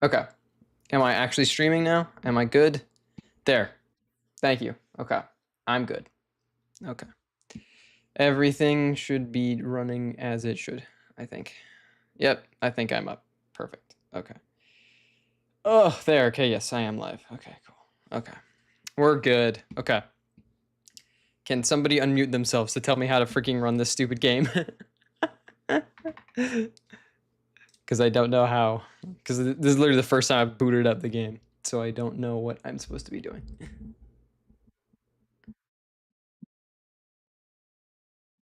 Okay. Am I actually streaming now? Am I good? There. Thank you. Okay. I'm good. Okay. Everything should be running as it should, I think. Yep, I think I'm up. Perfect. Okay. Oh, there. Okay, yes, I am live. Okay, cool. Okay. We're good. Okay. Can somebody unmute themselves to tell me how to freaking run this stupid game? Because I don't know how. Because this is literally the first time I've booted up the game. So I don't know what I'm supposed to be doing.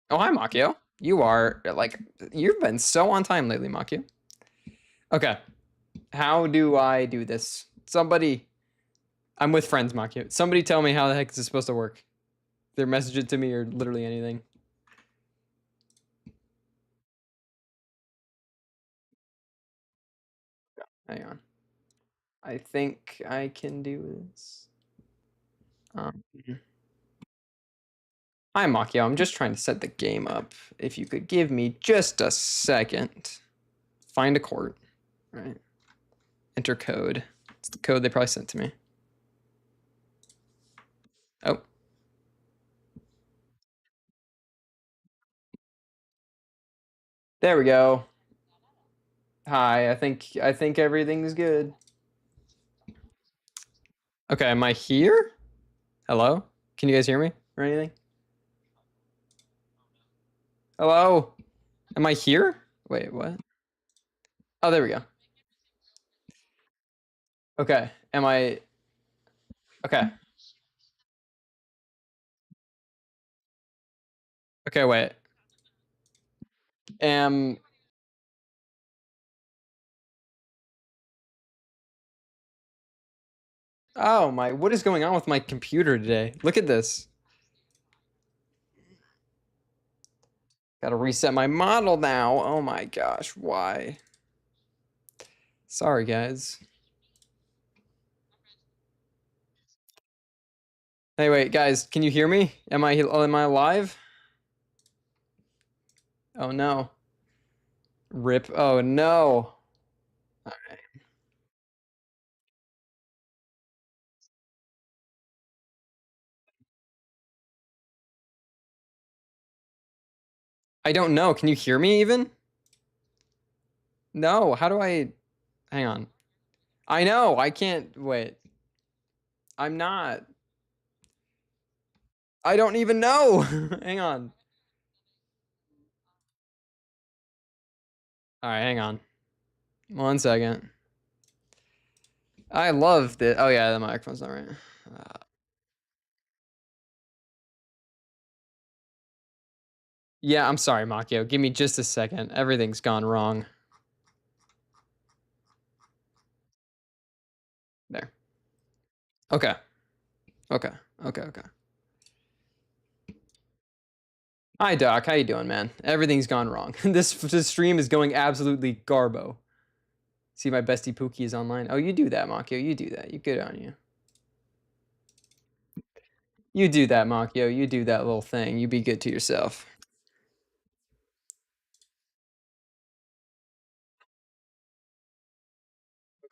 Oh, hi, Makio. You are, like, you've been so on time lately, Makio. Okay. How do I do this? Somebody, I'm with friends, Makio. Somebody tell me how the heck is this supposed to work. Either message it to me or literally anything. Hang on. I think I can do this. Hi, Makio. I'm just trying to set the game up. If you could give me just a second. Find a court. Right. Enter code. It's the code they probably sent to me. Oh. There we go. Hi, I think everything's good. Okay, am I here? Hello? Can you guys hear me or anything? Hello? Am I here? Wait, what? Oh, there we go. Okay. Am I okay. Okay, wait. Am Oh my, what is going on with my computer today? Look at this. Gotta reset my model now. Oh my gosh, why? Sorry, guys. Hey, wait, guys, can you hear me? Am I alive? Oh no. Rip. Oh no. Alright. I don't know. Can you hear me even? No, how do I hang on. I know, I can't wait. I'm not. I don't even know. Hang on. Alright, hang on. 1 second. I love this. Oh yeah, the microphone's not right. Yeah, I'm sorry, Makio. Give me just a second. Everything's gone wrong. There. Okay. Okay. Okay. Okay. Hi, Doc. How you doing, man? Everything's gone wrong. This stream is going absolutely garbo. See, my bestie Pookie is online. Oh, you do that, Makio. You do that. You good on you. You do that, Makio. You do that little thing. You be good to yourself.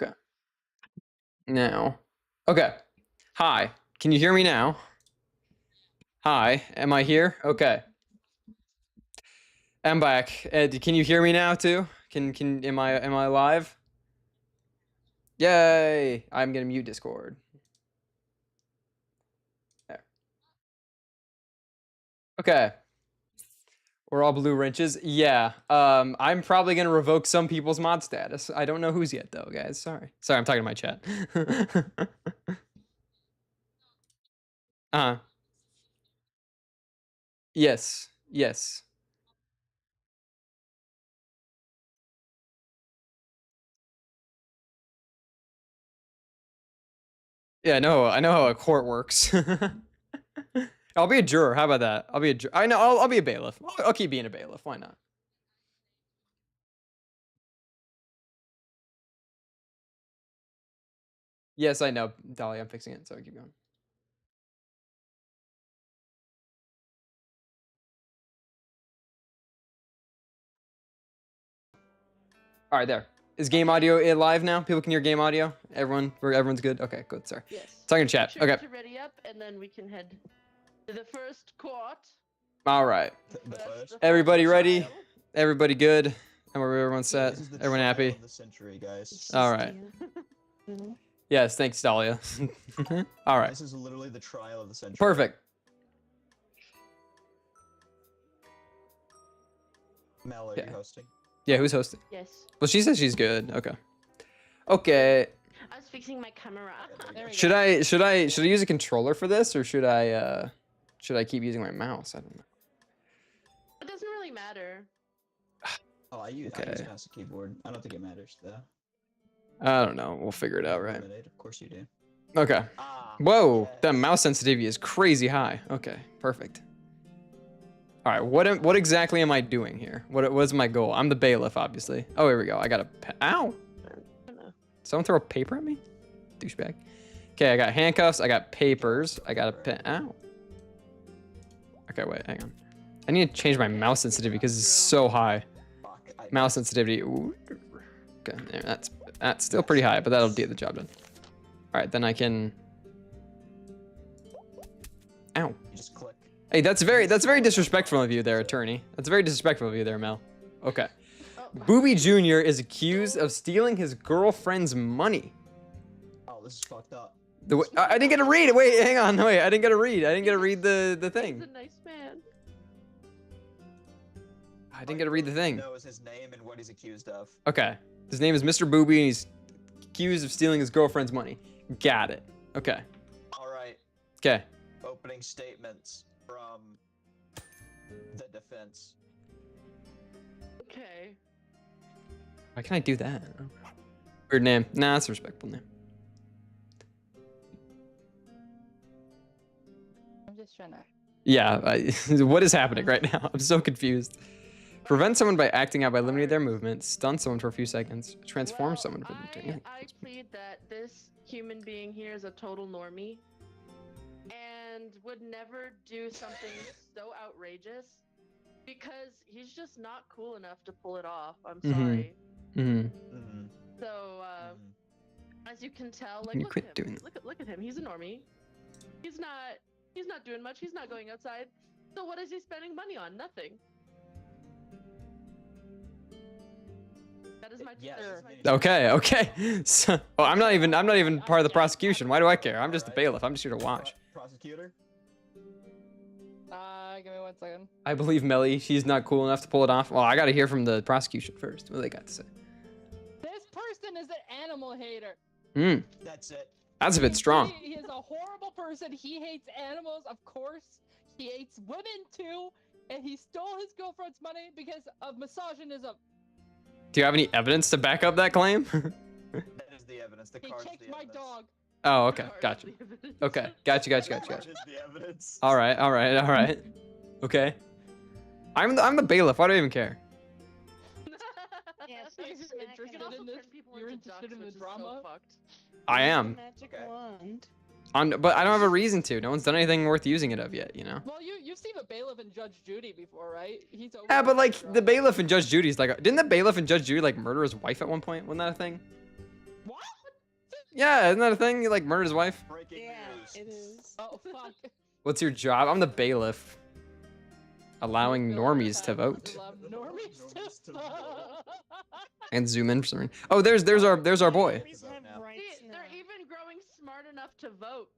Okay. Now. Okay. Hi. Can you hear me now? Hi. Am I here? Okay. I'm back. Ed, can you hear me now too? Am I live? Yay! I'm gonna mute Discord. There. Okay. We're all blue wrenches. Yeah. I'm probably gonna revoke some people's mod status. I don't know who's yet though, guys. Sorry. Sorry, I'm talking to my chat. uh Yes. Yes. Yeah, I know how a court works. I'll be a juror. How about that? I'll be a juror. I know. I'll be a bailiff. I'll keep being a bailiff. Why not? Yes, I know, Dolly. I'm fixing it. So keep going. All right, there. Is game audio live now? People can hear game audio? Everyone's good? Okay, good, sorry. Yes. Talking to chat. Make sure Okay. to ready up, and then we can head to the first court. All right. The Everybody first ready? trial. Everybody good? And everyone Yeah, set? this is the Everyone trial happy? of the century, guys. All right. Yes, thanks, Dahlia. All right. This is literally the trial of the century. Perfect. Mel, are Yeah. you hosting? Yeah, who's hosting? Yes. Well, she says she's good. Okay. Okay. I was fixing my camera. There we Should I use a controller for this, or should I keep using my mouse? I don't know. It doesn't really matter. Oh, I use Okay. mouse and keyboard. I don't think it matters though. I don't know. We'll figure it out, right? Limited, of course you do. Okay. Ah, Whoa, yes. that mouse sensitivity is crazy high. Okay, perfect. All right, what exactly am I doing here? What's my goal? I'm the bailiff, obviously. Oh, here we go. I got a ow. I don't know. Someone throw a paper at me? Douchebag. Okay, I got handcuffs. I got papers. I got a pen. Ow. Okay, wait, hang on. I need to change my mouse sensitivity because it's so high. Fuck, Mouse sensitivity. Ooh. Okay, yeah, that's still pretty high, but that'll get the job done. All right, then I can. Ow. You just click. Hey, that's very disrespectful of you there, attorney. That's very disrespectful of you there, Mel. Okay. Oh. Booby Jr. is accused of stealing his girlfriend's money. Oh, this is fucked up. I didn't get to read it. Wait, hang on. Wait, I didn't get to read. I didn't get to read the He's thing. a nice man. I didn't get to read the thing. Knows his name and what he's accused of. Okay. His name is Mr. Booby, and he's accused of stealing his girlfriend's money. Got it. Okay. All right. Okay. Opening statements from the defense. Okay. Why can't I do that? Weird name. Nah, it's a respectable name. I'm just trying to. Yeah. What is happening right now? I'm so confused. Prevent someone by acting out by limiting their movement. Stun someone for a few seconds. Transform someone for I plead that this human being here is a total normie and would never do something so outrageous because he's just not cool enough to pull it off. I'm Mhm. sorry. Mm-hmm. Mm-hmm. So, as you can tell, like, You look quit at him. doing that. Look at him. He's a normie. He's not doing much. He's not going outside. So what is he spending money on? Nothing. That is my Yes. Okay. Okay. So, oh, I'm not even part of the prosecution. Why do I care? I'm just the bailiff. I'm just here to watch. Prosecutor? Give me 1 second. I believe Melly. She's not cool enough to pull it off. Well, I got to hear from the prosecution first. What do they got to say? This person is an animal hater. Hmm. That's it. That's a bit strong. He is a horrible person. He hates animals, of course. He hates women too, and he stole his girlfriend's money because of misogynism. Do you have any evidence to back up that claim? That is the evidence. The He card's kicked the my evidence. dog. Oh, okay. Gotcha. Okay. Gotcha. The card is the evidence. All right. Okay. I'm the bailiff. Why do I even care? Yes, You're it's interested smacking in this? You're interested in the drama? I am. Magic Okay. wand. But I don't have a reason to. No one's done anything worth using it of yet, you know? Well, you've seen the bailiff and Judge Judy before, right? He's always Yeah, but like drama. the bailiff and Judge Judy's like, didn't the bailiff and Judge Judy like murder his wife at one point? Wasn't that a thing? What? Yeah, isn't that a thing? You like murdered his wife? Breaking Yeah, news. it is. Oh fuck. What's your job? I'm the bailiff. Allowing Bailiff normies to has vote. allowed normies to vote. And zoom in for some reason. Oh, there's our boy. Normies have now. rights See, now. they're even growing smart enough to vote.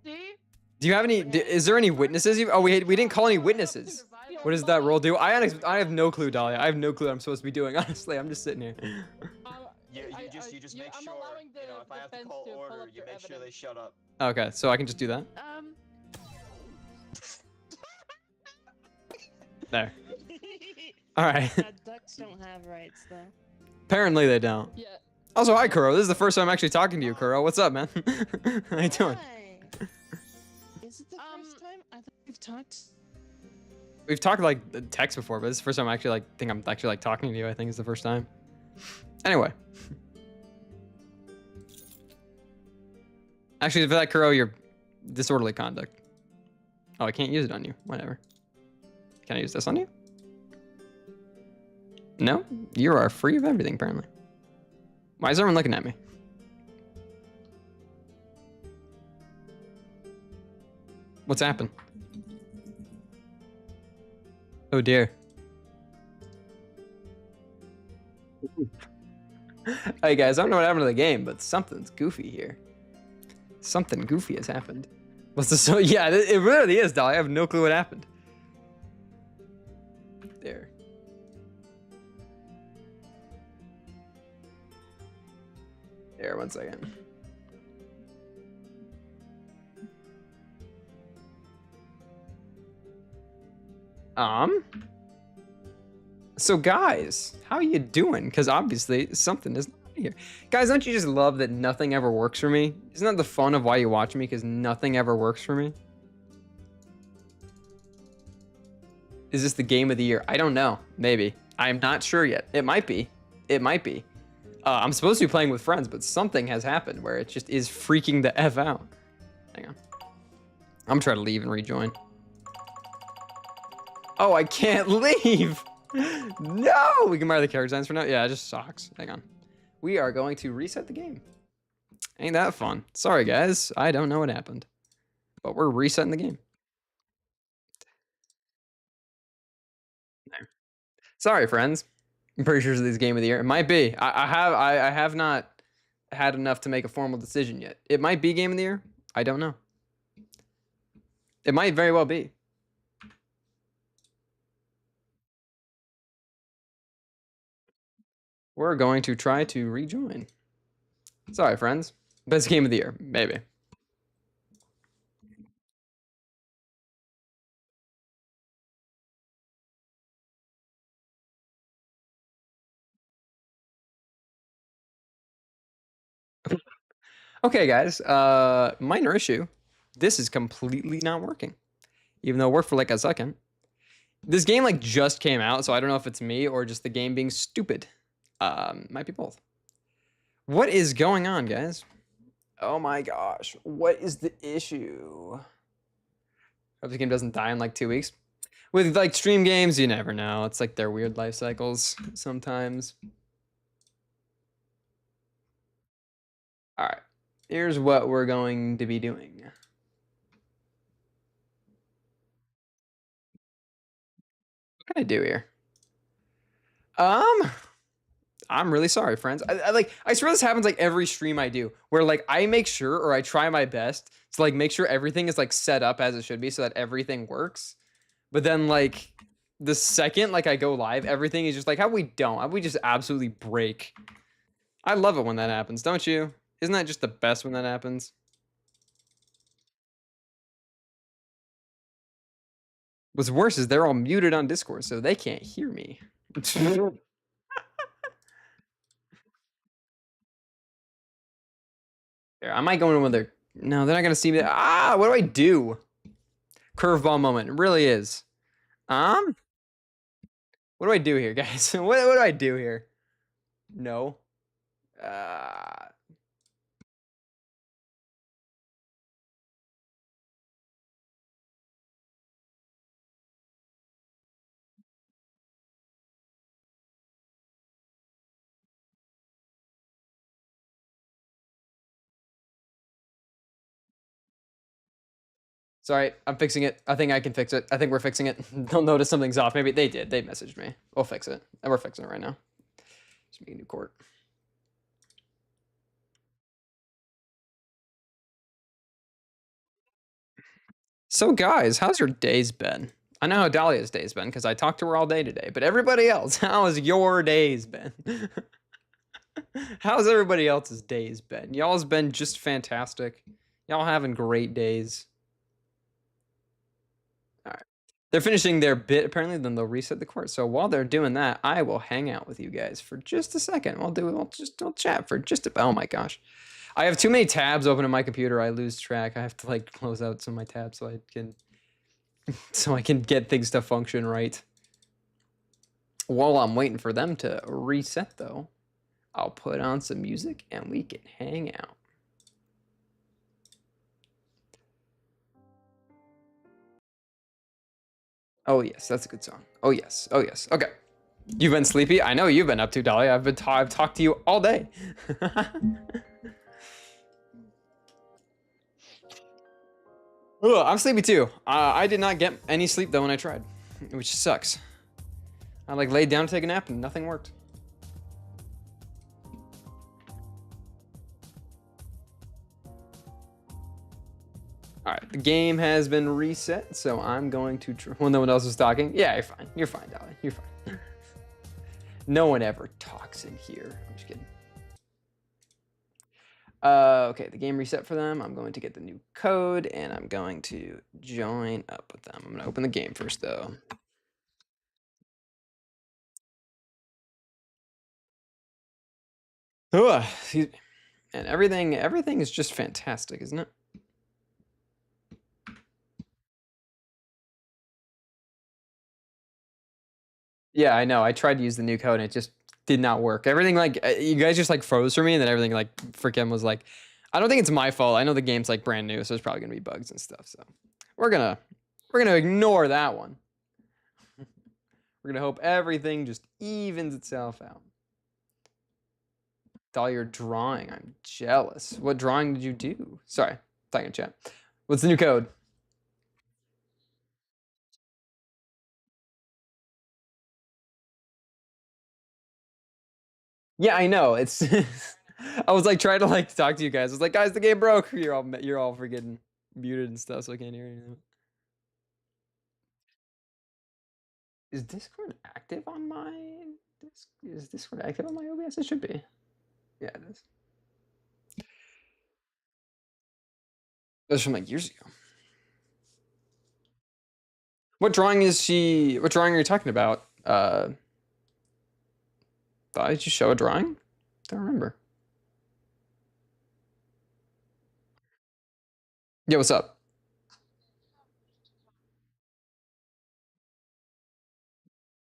See? Do you have any? Is there any witnesses? Oh, we didn't call any witnesses. What does that role do? I have no clue, Dahlia. I have no clue what I'm supposed to be doing. Honestly, I'm just sitting here. You just make I'm sure, allowing the you know, if I have to defense call to pull order, up you their make sure they evidence. shut up. Okay, so I can just do that. There. All right. Ducks don't have rights though. Apparently they don't. Yeah. Also, hi, Kuro. This is the first time I'm actually talking to you, Kuro. What's up, man? How you doing? Why? Is it the first time? I thought we've talked. We've talked like text before, but this is the first time I actually think I'm actually like talking to you. I think it's the first time. Anyway. Actually, for that, Kuro, you're disorderly conduct. Oh, I can't use it on you. Whatever. Can I use this on you? No? You are free of everything, apparently. Why is everyone looking at me? What's happened? Oh dear. Hey guys, I don't know what happened to the game, but something's goofy here. Something goofy has happened. What's this? So yeah, it really is, Dolly. I have no clue what happened. There. There, 1 second. So guys, how you doing? Because obviously something is not here. Guys, don't you just love that nothing ever works for me? Isn't that the fun of why you watch me? Because nothing ever works for me? Is this the game of the year? I don't know. Maybe. I'm not sure yet. It might be. It might be. I'm supposed to be playing with friends, but something has happened where it just is freaking the F out. Hang on. I'm trying to leave and rejoin. Oh, I can't leave! No! We can buy the character designs for now? Yeah, it just sucks. Hang on. We are going to reset the game. Ain't that fun. Sorry, guys. I don't know what happened. But we're resetting the game. There. Sorry, friends. I'm pretty sure it's this game of the year. It might be. I have not had enough to make a formal decision yet. It might be game of the year. I don't know. It might very well be. We're going to try to rejoin. Sorry, friends. Best game of the year. Maybe. Okay, guys. Minor issue. This is completely not working. Even though it worked for like a second. This game like just came out, so I don't know if it's me or just the game being stupid. Might be both. What is going on, guys? Oh my gosh. What is the issue? Hope the game doesn't die in like 2 weeks. With like stream games, you never know. It's like their weird life cycles sometimes. All right. Here's what we're going to be doing. What can I do here? I'm really sorry, friends. I swear this happens like every stream I do, where like I make sure or I try my best to like make sure everything is like set up as it should be so that everything works. But then like the second like I go live, everything is just like how we don't. How we just absolutely break. I love it when that happens, don't you? Isn't that just the best when that happens? What's worse is they're all muted on Discord, so they can't hear me. I might go in with their. No, they're not gonna see me. Ah, what do I do? Curveball moment. It really is. What do I do here, guys? What do I do here? No. Sorry, I'm fixing it. I think I can fix it. I think we're fixing it. They'll notice something's off. Maybe they did. They messaged me. We'll fix it. And we're fixing it right now. Just make a new court. So, guys, how's your days been? I know how Dahlia's days been because I talked to her all day today. But everybody else, how has your days been? How's everybody else's days been? Y'all's been just fantastic. Y'all having great days. All right. They're finishing their bit apparently, then they'll reset the court. So while they're doing that, I will hang out with you guys for just a second. We'll chat for just a, oh my gosh. I have too many tabs open on my computer. I lose track. I have to like close out some of my tabs so I can get things to function right. While I'm waiting for them to reset though, I'll put on some music and we can hang out. Oh yes, that's a good song. Oh yes, oh yes. Okay. You've been sleepy? I know you've been up to, Dolly. I've talked to you all day. Ugh, I'm sleepy too. I did not get any sleep though when I tried, which sucks. I like laid down to take a nap and nothing worked. All right, the game has been reset, so I'm going to. Well, no one else is talking. Yeah, you're fine. You're fine, Dolly. You're fine. No one ever talks in here. I'm just kidding. Okay, the game reset for them. I'm going to get the new code and I'm going to join up with them. I'm going to open the game first, though. Ugh, excuse me. And everything is just fantastic, isn't it? Yeah, I know. I tried to use the new code and it just did not work. Everything like you guys just like froze for me, and then everything like freaking was like, I don't think it's my fault. I know the game's like brand new, so there's probably gonna be bugs and stuff. So we're gonna ignore that one. We're gonna hope everything just evens itself out. Dolly, you're drawing. I'm jealous. What drawing did you do? Sorry, talking in chat. What's the new code? Yeah, I know. It's. I was like trying to like talk to you guys. I was like, guys, the game broke. You're all freaking muted and stuff, so I can't hear anything. Is Discord active on my? Is Discord active on my OBS? It should be. Yeah, it is. That's from like years ago. What drawing is she? What drawing are you talking about? Did you show a drawing? Don't remember. Yeah, what's up?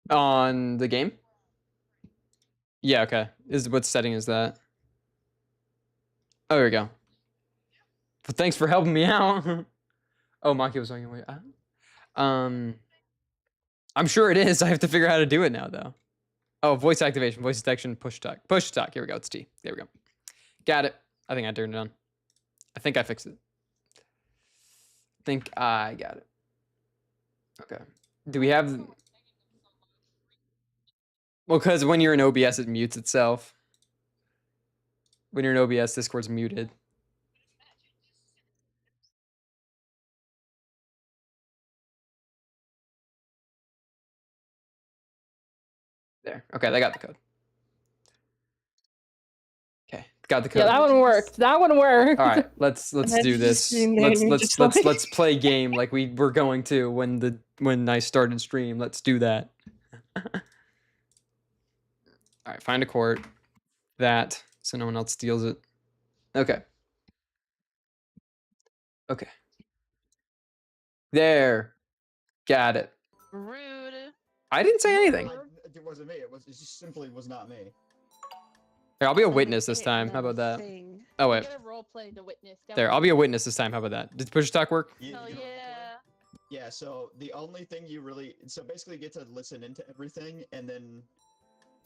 On the game? Yeah, okay. What setting is that? Oh, there we go. Well, thanks for helping me out. Oh, Maki was on your way. I'm sure it is. I have to figure out how to do it now, though. Oh, voice activation, voice detection, push talk. Push talk. Here we go. It's T. There we go. Got it. I think I turned it on. I think I fixed it. I think I got it. Okay. Do we have? Well, because when you're in OBS, it mutes itself. When you're in OBS, Discord's muted. There. Okay, I got the code. Okay, got the code. Yeah, that one worked. That one worked. All right, let's do this. Let's play game like we were going to when I started stream. Let's do that. All right, find a court. That so no one else steals it. Okay. Okay. There. Got it. Rude. I didn't say anything. It wasn't me. It just simply was not me. Here, I'll be a witness this time. How about that? Oh wait. Get a role play to witness. There, I'll be a witness this time. How about that? Did push talk work? Hell yeah. Yeah, so the only thing you really basically you get to listen into everything, and then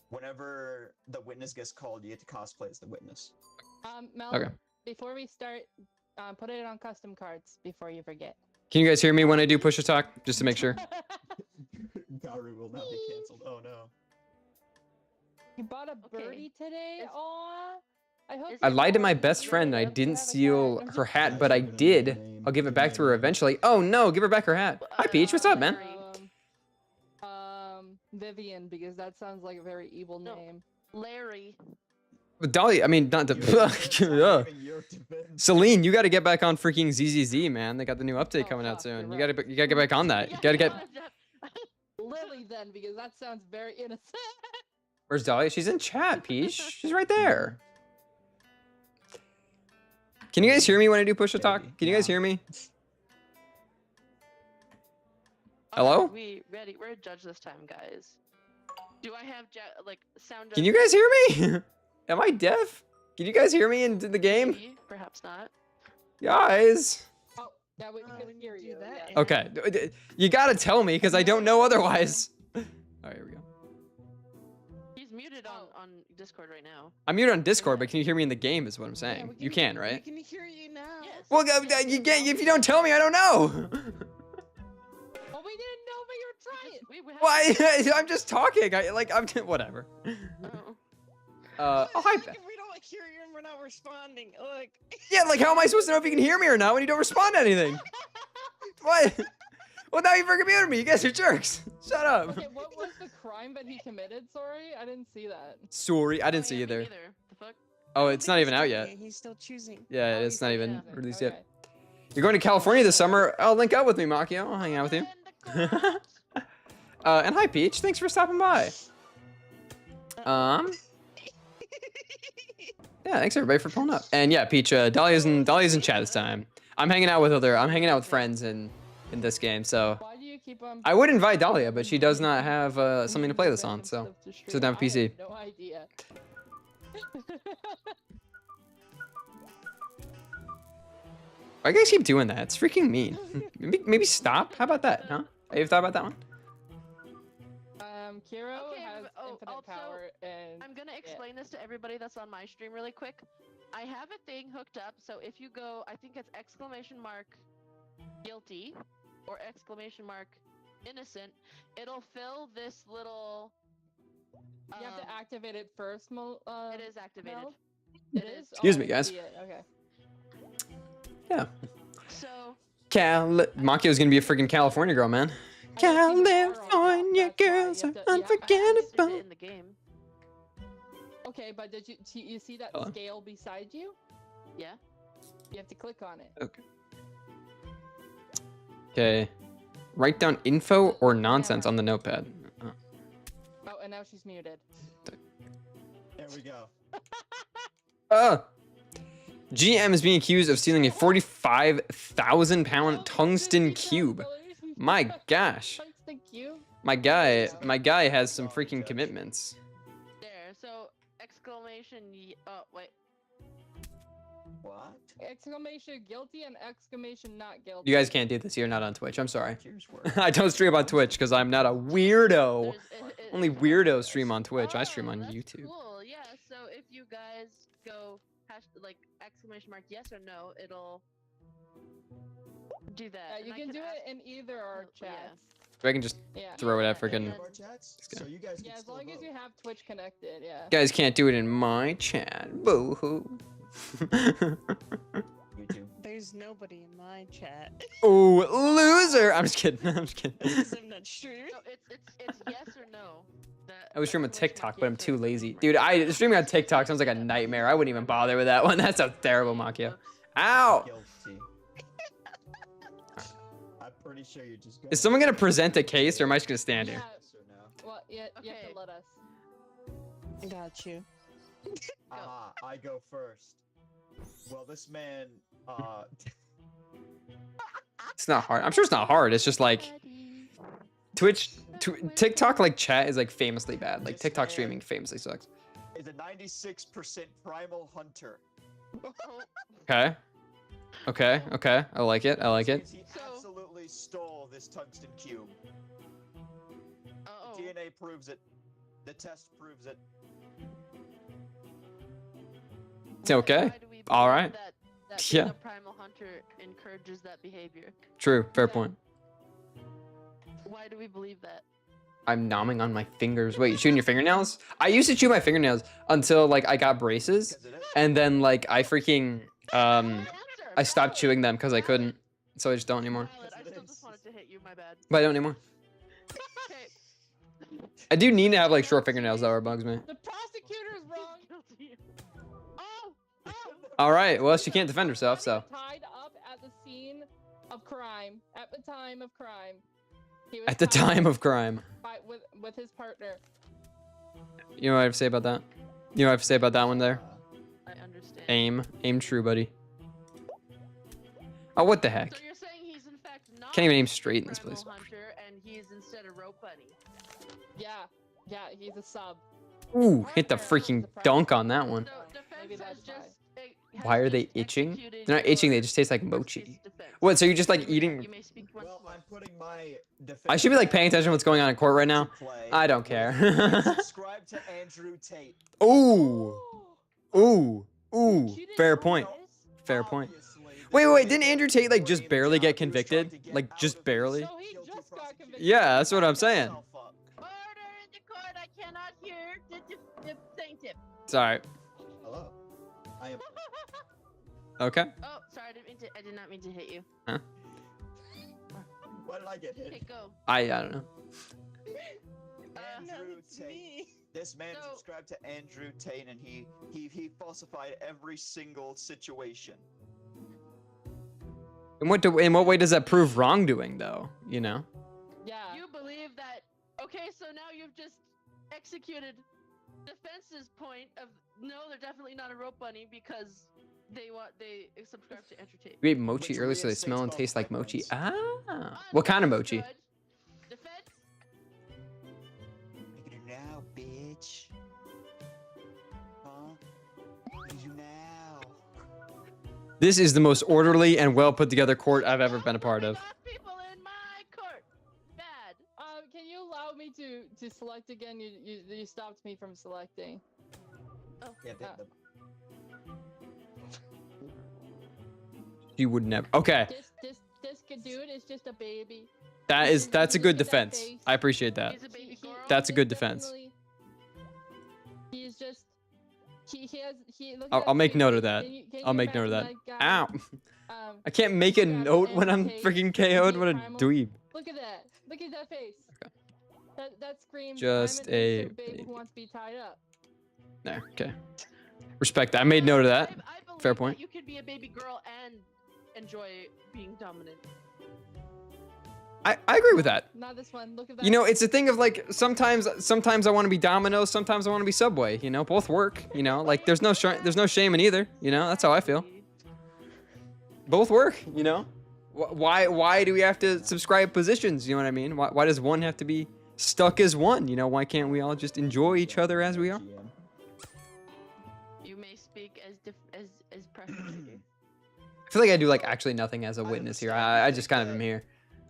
whenever the witness gets called, you get to cosplay as the witness. Mel, Okay. before we start, put it on custom cards before you forget. Can you guys hear me when I do push to talk? Just to make sure. Garu will not be canceled. Oh no. You bought a birdie today? Aw. I lied to my best friend and I didn't steal her hat, but I did. I'll give it back to her eventually. Oh no, give her back her hat. Hi Peach, what's up, man? Vivian, because that sounds like a very evil name. Larry. Dolly, I mean, not the. Celine, you got to get back on freaking ZZZ, man. They got the new update coming out soon. You gotta get back on that. You gotta get. Lily, then, because that sounds very innocent. Where's Dolly? She's in chat, Peach. She's right there. Can you guys hear me when I do push to talk? Can you guys hear me? Hello? We ready? We're a judge this time, guys. Do I have sound? Can you guys hear me? Am I deaf? Can you guys hear me in the game? Maybe, perhaps not. Oh, Guys. yeah, we can hear you. that. Yeah. Okay. You gotta tell me because I don't know otherwise. All right, here we go. muted on Discord right now. I'm muted on Discord, but can you hear me in the game? Is what I'm Yeah, saying. You can, right? We can hear you now. Yes. Well, yes, you no can't. If you problem. don't tell me, I don't know. Well, we didn't know, but you're trying. We have Why? I'm just talking. I'm whatever. Oh. Oh, hi. Like, if we don't hear you and we're not responding, like. Yeah, like how am I supposed to know if you can hear me or not when you don't respond to anything? What? Well, now you freaking muted me. You guys are jerks. Shut up. Okay, what was the crime that he committed? Sorry, I didn't see that. Sorry, I didn't Oh, see yeah, me either. neither. The fuck? Oh, I it's think not he's even out doing yet. it, He's still choosing. Yeah, Oh, it's he's not still even choosing. released Okay. yet. You're going to California this summer. Oh, link up with me, Makio. I'll hang out with you. And the gold. And hi, Peach. Thanks for stopping by. Yeah, thanks everybody for pulling up. And yeah, Peach, Dahlia's in chat this time. I'm hanging out with friends in this game, so Why do you keep on? I would invite Dahlia, but she does not have something to play this on, so she doesn't have a PC. I have no idea. Why you guys keep doing that? It's freaking mean. Maybe stop. How about that? Huh? Have you thought about that one? Kiro Okay, has oh, infinite also, power, and I'm gonna explain this to everybody that's on my stream really quick. I have a thing hooked up, so if you go, I think it's !! guilty or ! innocent, it'll fill this little. you have to activate it first. It is activated. Mel? It It is. is. Excuse Oh, me, I guys. see it. Okay. Yeah. So Makio's gonna be a freaking California girl, man. I gotta keep an R on California top, that's why you girls are have to- you have to- I haven't used unforgettable. it in the game. Okay, but did you see that Hello? scale beside you? Yeah. You have to click on it. Okay. Write down info or nonsense on the notepad. Oh. Oh, and now she's muted. There we go. GM is being accused of stealing a 45,000-pound tungsten cube. My gosh. Tungsten cube? My guy has some freaking commitments. There. So oh wait. What? Exclamation guilty and exclamation not guilty. You guys can't do this. You're not on Twitch. I'm sorry. Cheers word. I don't stream on Twitch because I'm not a weirdo. Only it's- weirdos stream on Twitch. I Oh, stream on that's YouTube. Cool. Yeah. So if you guys go !yes or no, it'll do that. You And I can do ask- it in either our Oh, yeah. chats. So I can just Yeah. throw it at Yeah, freaking. and Our chats? Just So you guys can Yeah, as still long as vote. you have Twitch connected, yeah. You guys can't do it in my chat. Boo hoo. YouTube. There's nobody in my chat. Oh, loser! I'm just kidding. I'm just kidding. Because I'm not sure. So it's yes or no. I was streaming on exclamation TikTok, mark but I'm yes too or lazy. exclamation Dude, mark. streaming on TikTok sounds like a nightmare. I wouldn't even bother with that one. That sounds terrible, Makio. Ow! Guilty. I'm pretty sure you just. Is someone gonna present a case, or am I just gonna stand here? Yes or no? Well, yeah, you have Okay. to let us. Got you. I go first. Well, this man. It's not hard. I'm sure it's not hard. It's just like TikTok, like chat is like famously bad. Like This TikTok man- streaming famously sucks. Is a 96% primal hunter. Okay. Okay. I like it. I like it. He So- absolutely stole this tungsten cube. Oh. DNA proves it. The test proves it. It's okay. Why do we All believe right. That Yeah. being a primal hunter encourages that behavior. True. Fair Yeah. point. Why do we believe that? I'm nomming on my fingers. Wait, you chewing your fingernails? I used to chew my fingernails until like I got braces, 'Cause it is. and then like I freaking Answer, I stopped valid, chewing them because I valid, couldn't, so I just don't anymore. valid. I still just wanted to hit you. My bad. But I don't anymore. Okay. I do need to have like short fingernails though, or it bugs me. The prosecutor's wrong. Guilty. Oh. All right. Well, she can't defend herself, He so. was tied up at the scene of crime. At the time of crime. He was At the tied time up of crime. with his partner. You know what I have to say about that? You know what I have to say about that one there? I understand. Aim true, buddy. Oh, what the heck? So you're saying he's in fact not Can't even aim a straight in this primal place. hunter, and he's instead a rope bunny. Yeah, he's a sub. Ooh, hit the Partner freaking is the dunk primary. on that one. So Maybe defense has that's just. Why are they itching? They're not itching, they just taste like mochi. What, so you're just like eating? You may speak once Well, more. I'm putting my defense. I should be like paying attention to what's going on in court right now. to play I don't with care. subscribe to Andrew Tate. Ooh, ooh, ooh. She didn't Fair know point. this? Fair point. Obviously, Wait, this wait, is didn't a Andrew Tate like just brain barely get job. He was trying convicted? to get Like out just of barely? his So he guilty just got prosecution. convicted. Yeah, that's what I'm Locked saying. himself up. Order in the court. I cannot hear the plaintiff. Sorry. Hello. I am. Okay. Oh, sorry. I did not mean to hit you. Why did I get Okay, hit? go. I don't know. No, Andrew it's Tate. me. This man So- subscribed to Andrew Tate, and he falsified every single situation. In what way does that prove wrongdoing though? You know? Yeah. You believe that? Okay, so now you've just executed defense's point of no, they're definitely not a rope bunny because they subscribe to Andrew Tate. We ate mochi Which earlier, so they reinstates smell and both taste like mochi. arguments. Ah. What kind of mochi? Understood. Defense. Make it now, bitch. Huh? Make it now. This is the most orderly and well put together court I've ever been a part of. People in my court. Bad. Can you allow me to select again? You stopped me from selecting. Yeah, You would never. Okay. This dude is just a baby. That's a good Look at that defense. face. I appreciate that. He's a baby girl. That's a good is defense. definitely- He's just. Look at I'll that make face. note of that. Can you I'll make note of that. imagine guy, Ow. um, I can't make a Look at note when I'm Andrew Tate, freaking is KO'd. he What a primal? dweeb. Look at that. Look at that face. That screams. Just I'm a a baby baby. who wants to be tied up. No, okay. Respect that. I made note of that. I believe Fair that point. You could be a baby girl and enjoy being dominant. I agree with that. Not this one. Look at that. You know, it's a thing of like sometimes I want to be Domino's, sometimes I want to be Subway. You know, both work. You know, like there's no shame in either. You know, that's how I feel. Both work. You know, why do we have to subscribe positions? You know what I mean? Why does one have to be stuck as one? You know, why can't we all just enjoy each other as we are? You may speak as preference. I feel like I do like actually nothing as a witness here. I just kind of am here.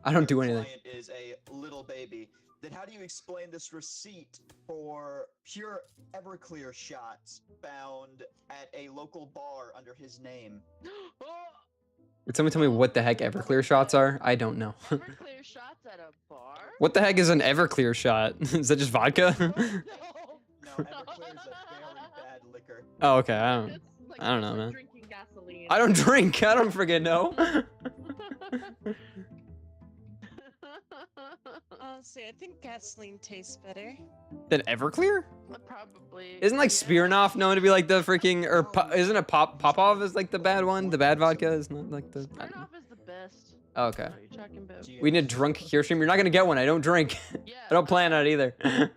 I don't do anything. Client is a little baby. Then how do you explain this receipt for pure Everclear shots found at a local bar under his name? Would someone tell me what the heck Everclear shots are? I don't know. Everclear shots at a bar? What the heck is an Everclear shot? Is that just vodka? No, Everclear is a very bad liquor. Oh, okay. I don't. It's like I don't know, just like man. Drinking gasoline. I don't drink. I don't friggin' know. Honestly, I think gasoline tastes better. Than Everclear? Probably. Isn't like yeah. Smirnoff known to be like the freaking isn't it Popov is like the bad one? The bad vodka is not like the. I don't know. Smirnoff is the best. Oh, okay. What are you talking about? We need a drunk cure stream. You're not gonna get one. I don't drink. Yeah. I don't plan on it either. I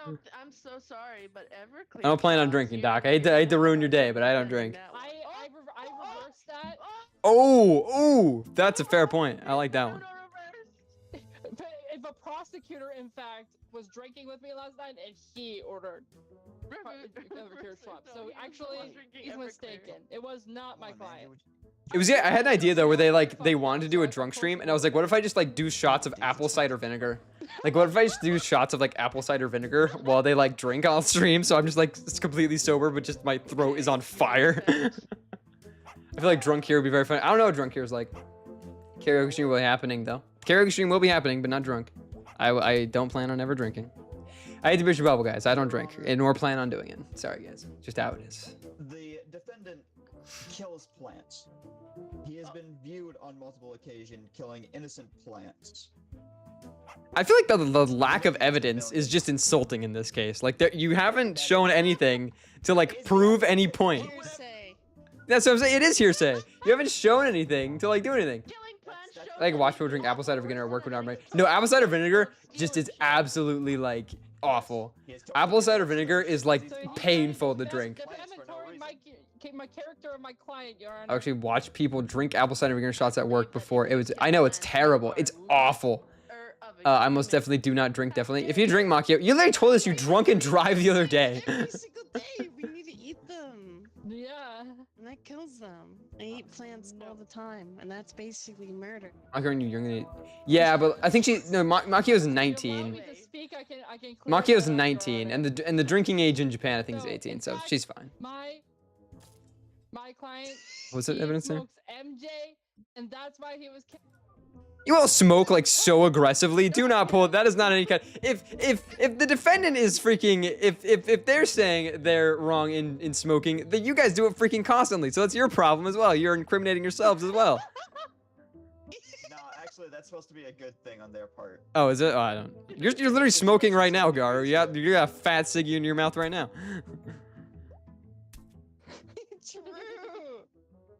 don't. I'm so sorry, but Everclear. I don't plan on shots, drinking, you Doc. know I hate to ruin your day, but I don't drink. I reversed that. Oh, that's a fair point. I like that one. If a prosecutor, in fact, was drinking with me last night and he ordered Everclear swaps, so actually he's mistaken. It was not my client. It was, yeah, I had an idea though where they wanted to do a drunk stream, and I was like, what if I just like do shots of apple cider vinegar? Like, what if I just do shots of like apple cider vinegar while they like drink on stream? So I'm just like completely sober, but just my throat is on fire. I feel like drunk here would be very funny. I don't know what drunk here is like. Karaoke stream will be happening though. Karaoke stream will be happening, but not drunk. I don't plan on ever drinking. I hate to burst your bubble, guys. I don't drink, nor plan on doing it. Sorry, guys. Just how it is. The defendant kills plants. He has been viewed on multiple occasions killing innocent plants. I feel like the lack of evidence is just insulting in this case. Like, you haven't shown anything to like prove any point. Hearsay. That's what I'm saying. It is hearsay. You haven't shown anything to like do anything. Killing plants shows I like watch people drink apple cider vinegar at work when I'm like, no, apple cider vinegar just is absolutely like awful. Apple cider vinegar is like So he painful to said drink. defamatory my character of my client, Your Honor. I actually watched people drink apple cider vinegar shots at work before. I know it's terrible. It's awful. or I most definitely do not drink. Definitely. If you drink macchiato, you literally told us you drunk and drive the other day. Every single day, we need to eat them. Yeah. And that kills them. I eat plants all the time, and that's basically murder. You're gonna. Yeah, but I think Macchio's If you allow 19. me to speak, I can clear Macchio's that up, 19, Jordan. and the drinking age in Japan I think is So, 18, in so fact, she's fine. My client. What's the he evidence there? smokes MJ, and that's why he was. You all smoke like so aggressively. Do not pull. That is not any kind. If the defendant is freaking, if they're saying they're wrong in smoking, then you guys do it freaking constantly. So that's your problem as well. You're incriminating yourselves as well. No, actually, that's supposed to be a good thing on their part. Oh, is it? Oh, I don't. You're literally smoking right now, Garu. You got a fat ciggy in your mouth right now. True.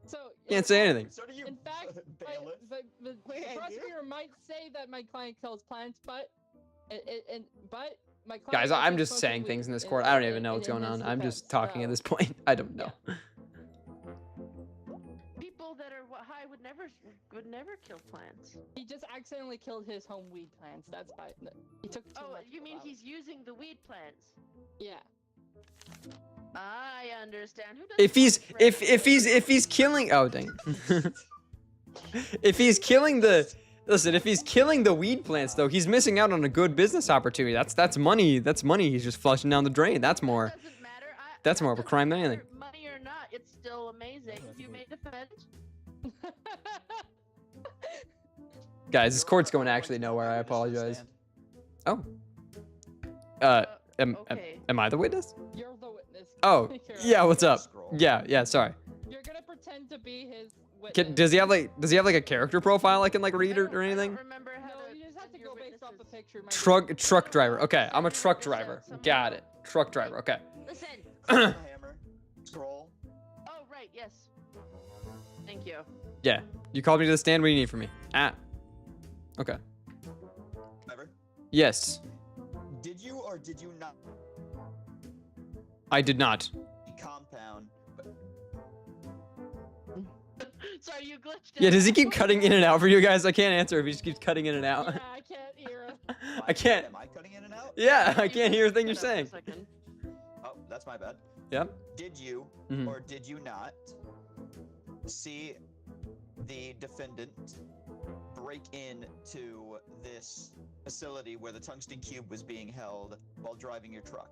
So Can't say anything. So do you, In fact, bailiff. the Wait, I do? prosecutor might say that my client kills plants, but my client. Guys, also I'm just smokes saying weed things in this in- court. I don't in- even know what's in going his on. I'm just defense, talking at so- this point. I don't know. People that are high would never kill plants. He just accidentally killed his home weed plants. That's why he took. Too Oh, much you of mean them. he's using the weed plants? Yeah. I understand. Who If he's doesn't if he's killing, oh dang. If he's killing the if he's killing the weed plants though, he's missing out on a good business opportunity. That's money. That's money he's just flushing down the drain. That's more. Doesn't matter. That's that more of a doesn't crime than matter, anything. Money or not, it's still amazing. You may defend. Guys, this court's going actually nowhere. I apologize. Oh. Okay. Am I the witness? You're the witness. Oh, You're- yeah. What's up? Scroll. Yeah. Sorry. You're gonna pretend to be his witness. Does he have like a character profile I can like read or anything? I don't remember how No, to you just have to your go based off the witnesses. picture. My Truck driver. Okay, I'm a truck driver. Got it. Truck driver. Okay. Listen. Hammer. Scroll. Oh right, yes. Thank you. Yeah. You called me to the stand. What do you need from me? Ah. Okay. Driver. Yes. Did you or did you not I did not. compound? Sorry, you glitched. Yeah. out. Does he keep cutting in and out for you guys? I can't answer if he just keeps cutting in and out. Yeah, I can't hear him. I can't. Am I cutting in and out? Yeah, I You can't hear a thing you're cut out for a saying. second. Oh, that's my bad. Yep. Did you Mhm. or did you not see the defendant break into this facility where the tungsten cube was being held while driving your truck?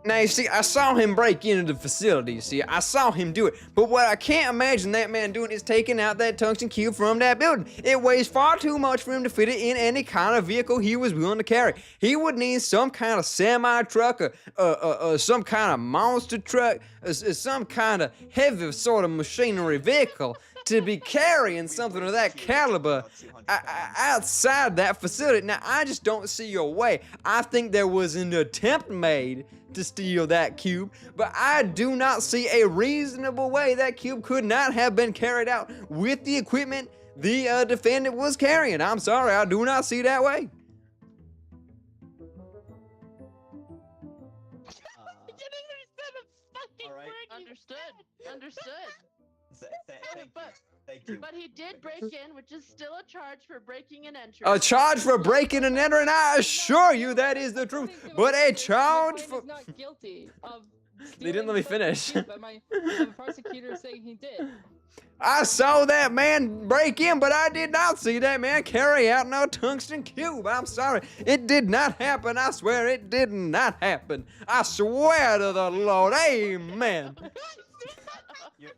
Now, you see, I saw him break into the facility, you see. I saw him do it. But what I can't imagine that man doing is taking out that tungsten cube from that building. It weighs far too much for him to fit it in any kind of vehicle he was willing to carry. He would need some kind of semi-truck, or some kind of monster truck, or some kind of heavy sort of machinery vehicle to be carrying something of that caliber outside that facility. Now, I just don't see a way. I think there was an attempt made to steal that cube, but I do not see a reasonable way that cube could not have been carried out with the equipment the defendant was carrying. I'm sorry, I do not see that way. All right. Understood. Thank you. But he did break in, which is still a charge for breaking and entering. A charge for breaking and entering, I assure you that is the truth. But a charge My for... client is not guilty of. They didn't let me stealing the finish. cube, but the prosecutor is saying he did. I saw that man break in, but I did not see that man carry out no tungsten cube. I'm sorry. It did not happen. I swear it did not happen. I swear to the Lord. Amen. Your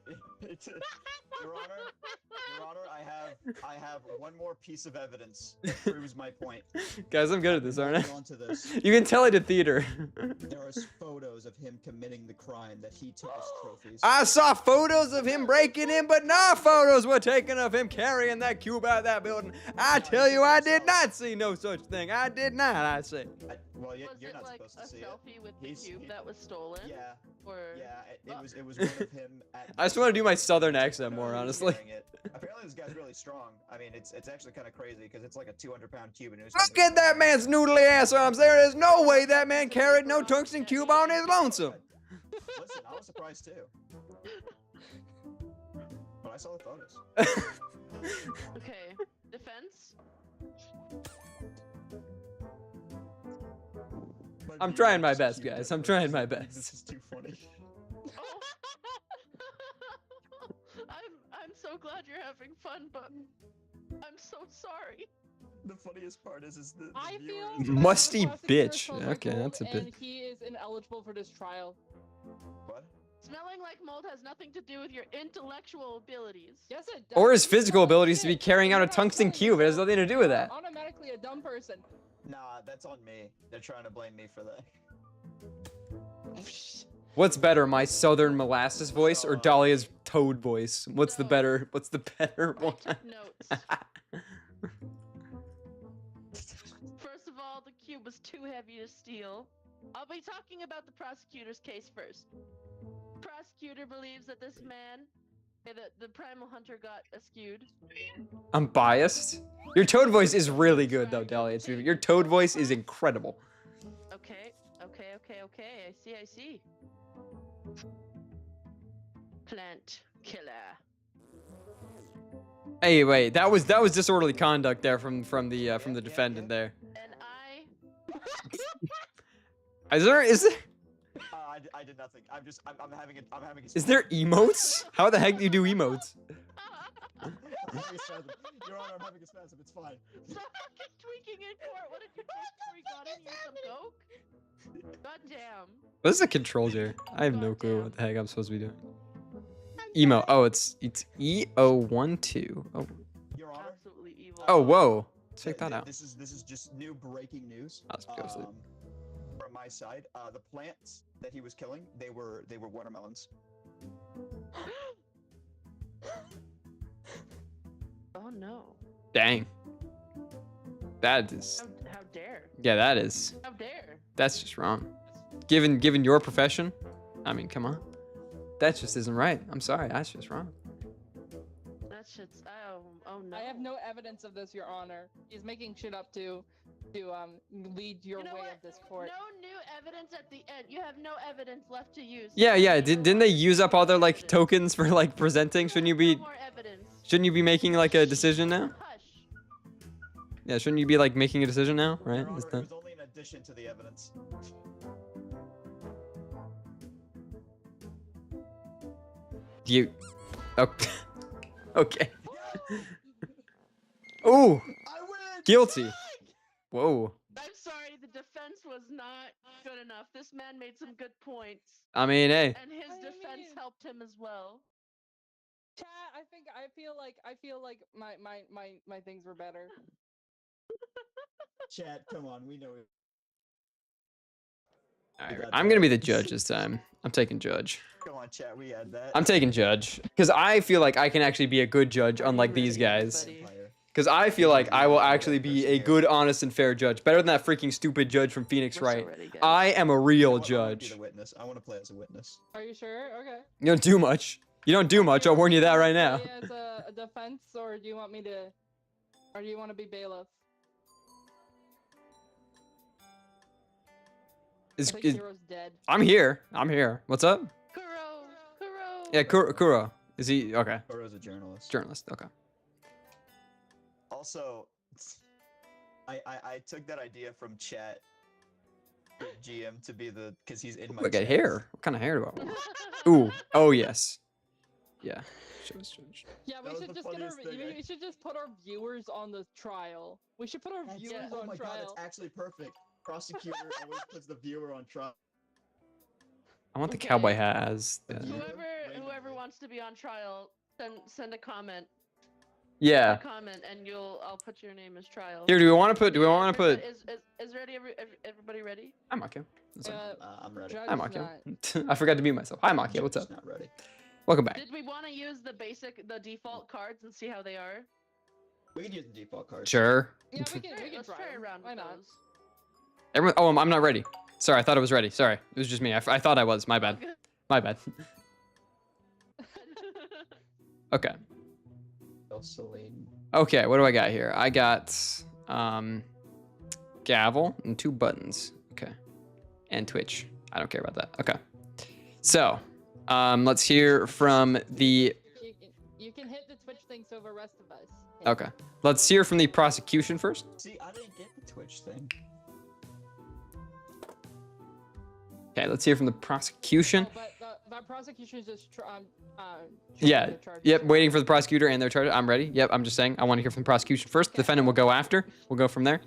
Honor, I have one more piece of evidence that proves my point. Guys, I'm good at this, aren't I? Moving on to this. You can tell I did theater. There are photos of him committing the crime that he took as trophies. I saw photos of him breaking in, but no photos were taken of him carrying that cube out of that building. I tell you, I did not see no such thing. I did not, I say. Well, Was you're it not like supposed a to see it. selfie with the He's- cube he- that was stolen? Yeah, Or yeah. It was one of him at. I just want to do my southern accent more, honestly. carrying it. Apparently, this guy's really strong. I mean, it's actually kind of crazy because it's like a 200-pound cube. And it was Look at that man's noodly ass arms. There is no way that man carried no tungsten cube on his lonesome. Listen, I was surprised too. But I saw the photos. Okay. Defense? I'm trying my best, guys. I'm trying my best. This is too funny. Oh. I'm so glad you're having fun, but I'm so sorry. The funniest part is the I viewer feel is- that Musty the prosecutor bitch. smells like Okay, mold, that's a bit- And he is ineligible for this trial. What? Smelling like mold has nothing to do with your intellectual abilities. Yes, it does. Or his You physical smell like abilities to be shit, carrying and out a you're not tungsten telling cube. It has yourself nothing to do with you're that. Automatically a dumb person. Nah, that's on me. They're trying to blame me for that. What's better, my southern molasses voice or Dahlia's toad voice? What's the No. better? What's the better I one? took notes. First of all, the cube was too heavy to steal. I'll be talking about the prosecutor's case first. Prosecutor believes that this man, the primal hunter got eschewed. I'm biased. Your toad voice is really good though, Dahlia. Your toad voice is incredible. Okay. I see. Plant killer. Hey, wait, that was disorderly conduct there from the defendant there. And I. Is there I did nothing. I'm having a. is there emotes? How the heck do you do emotes? I'm having a spasm. Your Honor, I'm having a spasm. It's fine. Stop fucking tweaking in court. What did you do before we got in here? Some coke? God damn. What is the controls here? I have no clue what the heck I'm supposed to be doing. Emo. Oh, it's EO12. Oh. Your Honor. Absolutely evil. Oh, whoa. Check that out. This is just new breaking news. Let's go sleep. From my side, the plants that he was killing, they were watermelons. Oh no. Dang. That is. How dare? Yeah, that is. How dare? That's just wrong. Given your profession, I mean, come on. That just isn't right. I'm sorry. That's just wrong. That shit's oh no. I have no evidence of this, Your Honor. He's making shit up to lead your You know way what? of this court. No new evidence at the end. You have no evidence left to use. Yeah. Didn't they use up all their like Evidence. tokens for like presenting? Shouldn't you be No more evidence. shouldn't you be making like a decision now? Hush. Yeah, shouldn't you be like making a decision now, right? Your Honor, Is it that- was only an addition to the evidence. Do you? Oh. Okay. Ooh, I win. guilty. Whoa. I'm sorry, the defense was not good enough. This man made some good points, I mean, hey. and his I defense mean- helped him as well. Chat, I feel like my things were better. Chad, come on, we know it. All right, got I'm gonna be the judge this time. I'm taking judge. Come on, chat, we had that. I'm taking judge because I feel like I can actually be a good judge, unlike these guys. Because I feel like I will actually be a good, honest, and fair judge. Better than that freaking stupid judge from Phoenix We're so Wright. ready, guys. I am a real I wanna be judge. the witness. I want to play as a witness. Are you sure? Okay. You don't do much. You don't do much. I'll warn you that right now. Play as a defense, or do you want me to, or do you want to be bailiff? I think Hero's dead. I'm here. I'm here. What's up? Kuro. Yeah, Kuro. Is he okay? Koro's a journalist. Journalist. Okay. Also, I took that idea from chat for GM to be the because he's in my. Look at chat. hair. What kind of hair do I want? Ooh. Oh yes. Yeah. Yeah, we That was should the just get our. funniest thing, We should just put our viewers on the trial. We should put our That's- viewers oh on my god, trial. that's actually perfect. Prosecutor always puts the viewer on trial. I want the Okay. cowboy hat as. Whoever wants to be on trial, send a comment. Yeah. Comment, and I'll put your name as trial. Here, do we want to put? Do we want to put? Is ready? Everybody ready? Hi, Makio. That's fine. I'm ready. Judge Hi, is Makio. not- I forgot to mute myself. Hi, Makio. What's Judge's up? Not ready. Welcome back. Did we want to use the default cards and see how they are? We can use the default card. Sure. Yeah, we can Let's try. try them. around Why with not? those. Everyone. Oh, I'm not ready. Sorry, I thought it was ready. Sorry, it was just me. I thought I was. My bad. My bad. Okay. Celine. Okay. What do I got here? I got gavel and 2 buttons. Okay. And Twitch. I don't care about that. Okay. So, let's hear from the. You can hit the Twitch thing so the rest of us. Okay. Let's hear from the prosecution first. See, I didn't get the Twitch thing. Okay, let's hear from the prosecution. Oh, but the prosecution is just Yeah. their charges. Yep. Waiting for the prosecutor and their charge. I'm ready. Yep. I'm just saying. I want to hear from the prosecution first. The defendant will go after. We'll go from there.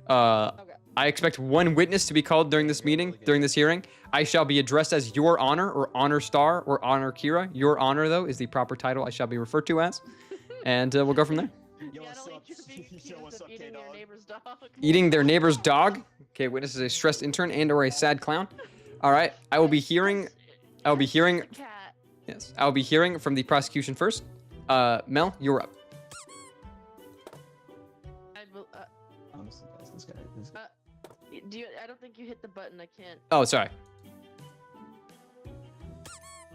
Okay. I expect one witness to be called during this meeting, during this hearing. I shall be addressed as Your Honor or Honor Star or Honor Kira. Your Honor, though, is the proper title I shall be referred to as. And we'll go from there. Yo, Yeah, what's I don't up? want you to be Yo, what's accused up, of eating your K-Dog? neighbor's dog. Eating their neighbor's dog. Okay, witness is a stressed intern and or a sad clown. All right. I will be hearing. I will be hearing. It's a cat. Yes. I will be hearing from the prosecution first. Mel, you're up. I will, Honestly, guys, this guy. I don't think you hit the button. I can't. Oh, sorry.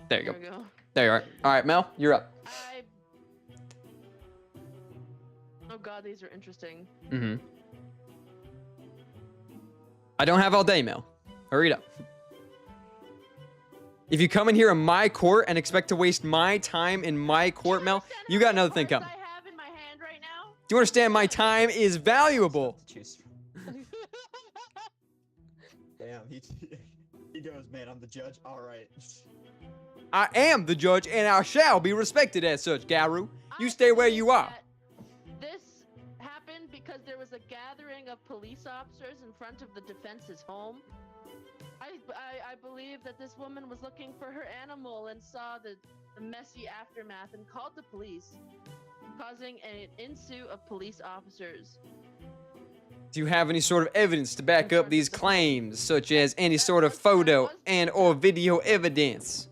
There you There go. we go. There you are. All right, Mel, you're up. Oh god, these are interesting. Mm-hmm. I don't have all day, Mel. Hurry it up. If you come in here in my court and expect to waste my time in my court, Mel, you got another thing coming. I have in my hand right now. Do you understand my time is valuable? To choose from. Damn, he goes, man, I'm the judge. All right. I am the judge and I shall be respected as such, Garu. You I stay where believe you are. that This happened because there was a gathering of police officers in front of the defense's home. I believe that this woman was looking for her animal and saw the messy aftermath and called the police, causing an ensue of police officers. Do you have any sort of evidence to back up these claims, such as any sort of photo and or video evidence?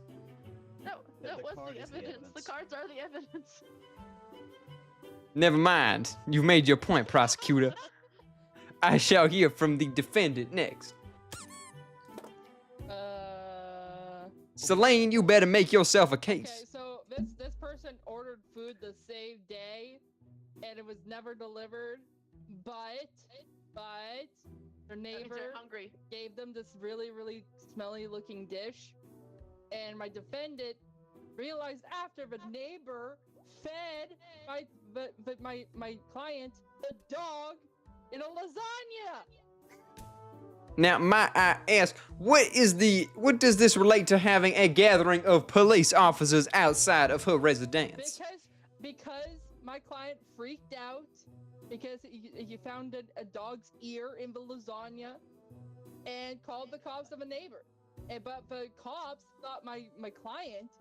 No, that The was card the is the evidence. The evidence. cards are the evidence. Never mind. You've made your point, prosecutor. I shall hear from the defendant next. Selene, you better make yourself a Okay, case. so this person ordered food the same day, and it was never delivered. But their That means neighbor they're hungry. gave them this really smelly looking dish, and my defendant realized after the neighbor fed my client the dog in a lasagna. Now, might I ask, what does this relate to having a gathering of police officers outside of her residence? Because my client freaked out because he found a dog's ear in the lasagna and called the cops of a neighbor. But the cops thought my client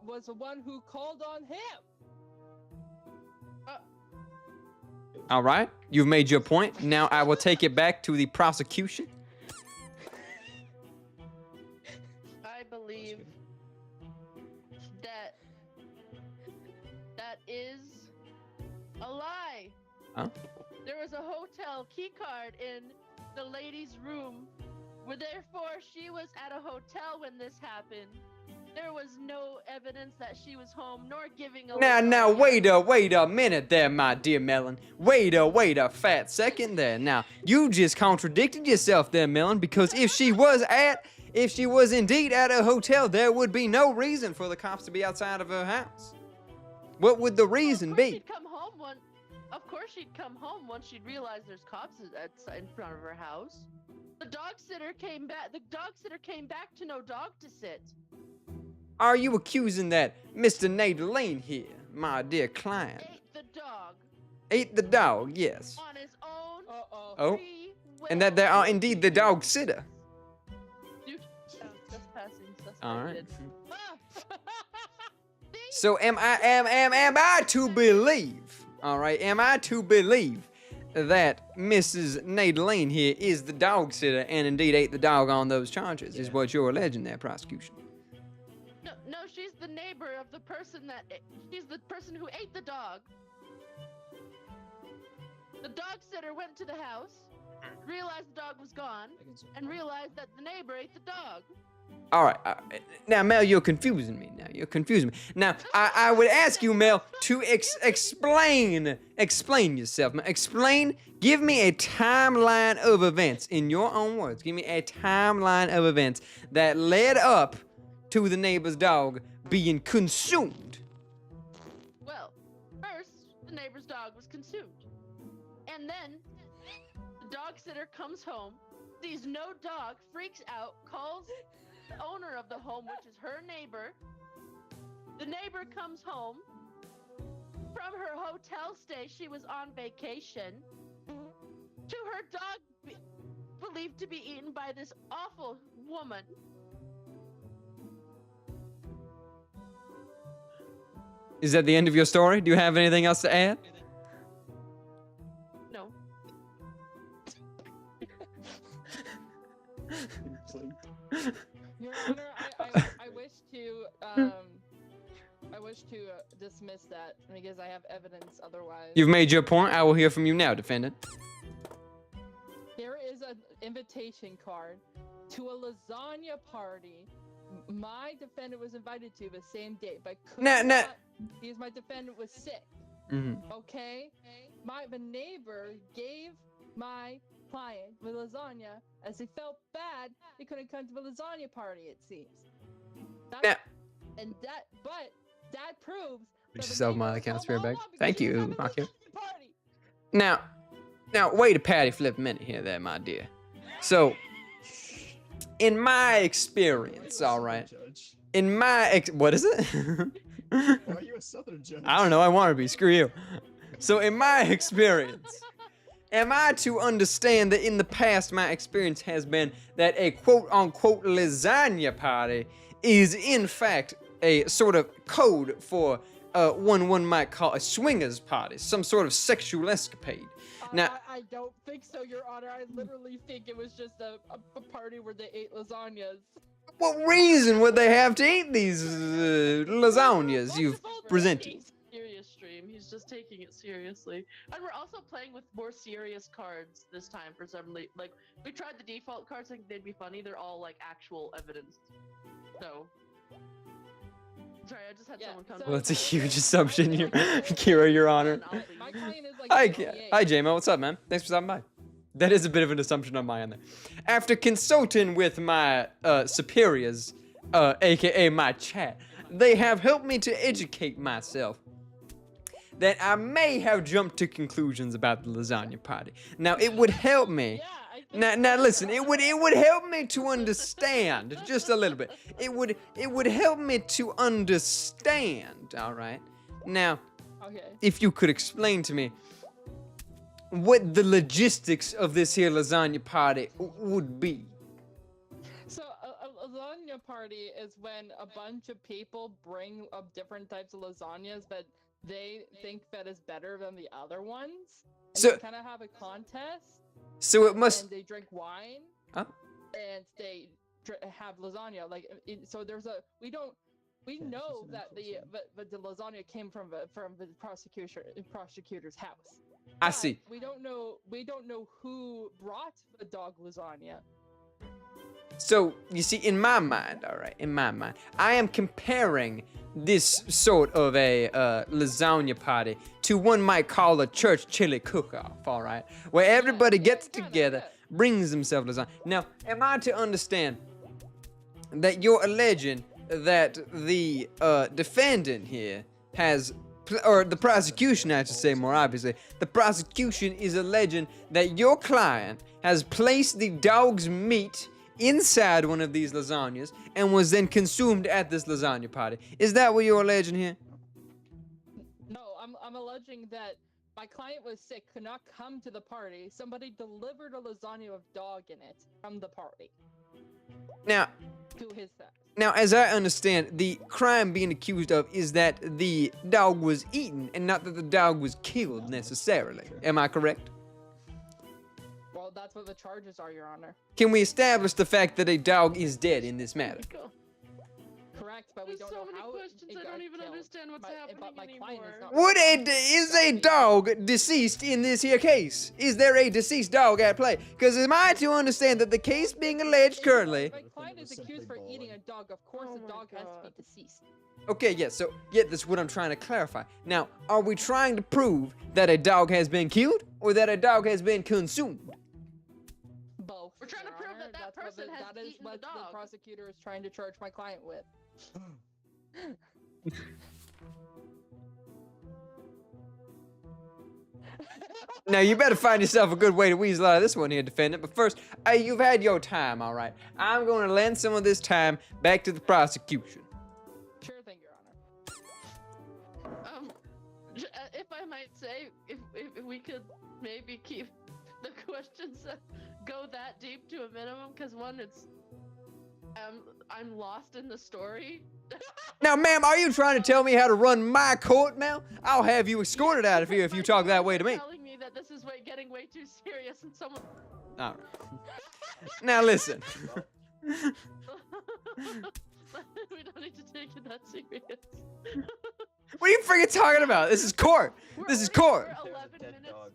was the one who called on him. All right, you've made your point. Now I will take it back to the prosecution. I believe that is a lie. Huh? There was a hotel key card in the lady's room, therefore she was at a hotel when this happened. There was no evidence that she was home, nor giving a Now, wait a minute there, my dear Melon. Wait a fat second there. Now, you just contradicted yourself there, Melon, because if she was indeed at a hotel, there would be no reason for the cops to be outside of her house. What would the reason be? Of course she'd come home once she'd realized there's cops in front of her house. The dog sitter came back. The dog sitter came back to no dog to sit. Are you accusing that Mr. Nadine here, my dear client, Ate the dog ate the dog? Yes. on his own. Oh, free and that will. they are indeed the dog sitter. Dude, just passing. That's All what I right. did. So am I to believe? All right, am I to believe that Mrs. Nadine here is the dog sitter and indeed ate the dog on those charges? Is what you're alleging there, prosecution? No, she's the neighbor of the person she's the person who ate the dog. The dog sitter went to the house, realized the dog was gone, and realized that the neighbor ate the dog. All right. Now, Mel, you're confusing me. Now, I would ask you, Mel, to explain yourself. Explain. Give me a timeline of events in your own words. Give me a timeline of events that led up to the neighbor's dog being consumed. Well, first, the neighbor's dog was consumed. And then, dog sitter comes home, sees no dog, freaks out, calls the owner of the home, which is her neighbor. The neighbor comes home from her hotel stay. She was on vacation. To her dog believed to be eaten by this awful woman. Is that the end of your story? Do you have anything else to add? No. Your Honor, I wish to dismiss that because I have evidence otherwise. You've made your point. I will hear from you now, defendant. Here is an invitation card to a lasagna party. My defendant was invited to the same date, but could not because my defendant was sick. Okay? The neighbor gave my client the lasagna as he felt bad he couldn't come to the lasagna party, it seems. That proves Put that yourself the my neighbor account was spirit all bag. along because Thank he was you, having a Makio. lasagna party. Now, wait a patty flip minute here there, my dear. So, in my experience, all right. In my what is it? Why are you a Southern judge? I don't know. I want to be. Screw you. So, in my experience, am I to understand that in the past, my experience has been that a quote-unquote lasagna party is in fact a sort of code for one might call a swingers party, some sort of sexual escapade. Now, I don't think so, Your Honor. I literally think it was just a party where they ate lasagnas. what reason would they have to eat these lasagnas you've presented? Serious stream. He's just taking it seriously. And we're also playing with more serious cards this time for some reason. Like, we tried the default cards, thinking they'd be funny. They're all like actual evidence. So. Sorry, I just had someone come. Well, that's a huge assumption, Kira, Your Honor. My client is like Hi, JMO. What's up, man? Thanks for stopping by. That is a bit of an assumption on my end there. After consulting with my superiors, aka my chat, they have helped me to educate myself that I may have jumped to conclusions about the lasagna party. Now, it would help me. Now listen, it would help me to understand just a little bit. It would help me to understand, all right? Now, if you could explain to me what the logistics of this here lasagna party would be. So a lasagna party is when a bunch of people bring up different types of lasagnas that they think that is better than the other ones. And So- they kind of have a contest. So it must. And they drink wine. Oh. And they have lasagna. Like so, there's a we know that the lasagna came from the prosecutor's house. I But see. We don't know who brought the dog lasagna. So, you see, in my mind, all right, I am comparing this sort of a lasagna party to one might call a church chili cook-off, all right, where everybody gets together, brings themselves lasagna. Now, am I to understand that you're alleging that the defendant here has, or the prosecution, I should say more obviously, the prosecution is alleging that your client has placed the dog's meat inside one of these lasagnas and was then consumed at this lasagna party. Is that what you're alleging here? No, I'm alleging that my client was sick, could not come to the party. Somebody delivered a lasagna with dog in it from the party. Now, to his house. Now, as I understand, the crime being accused of is that the dog was eaten and not that the dog was killed necessarily. Am I correct? Well, that's what the charges are, Your Honor. Can we establish the fact that a dog is dead in this matter? Correct, but we There's don't so know many how questions, it I got don't even killed. understand what's happening but my client is anymore. not. Is a dog deceased in this here case? Is there a deceased dog at play? Because am I to understand that the case being alleged currently... My client is accused for eating a dog. Of course, the dog has to be deceased. Okay, that's what I'm trying to clarify. Now, are we trying to prove that a dog has been killed or that a dog has been consumed? Both. We're trying to Your prove Honor. that person has that is eaten what the dog. the prosecutor is trying to charge my client with. Now, you better find yourself a good way to weasel out of this one here, defendant. But first, hey, you've had your time, all right? I'm going to lend some of this time back to the prosecution. Sure thing, Your Honor. If I might say, if we could maybe keep the questions that go that deep to a minimum, because one, it's I'm lost in the story. Now, ma'am, are you trying to tell me how to run my court now? I'll have you escorted out of here if you talk that way to me. Telling me that this is getting way too serious, and someone. All right. Now, listen. We don't need to take it that serious. What are you freaking talking about? This is court. This is court.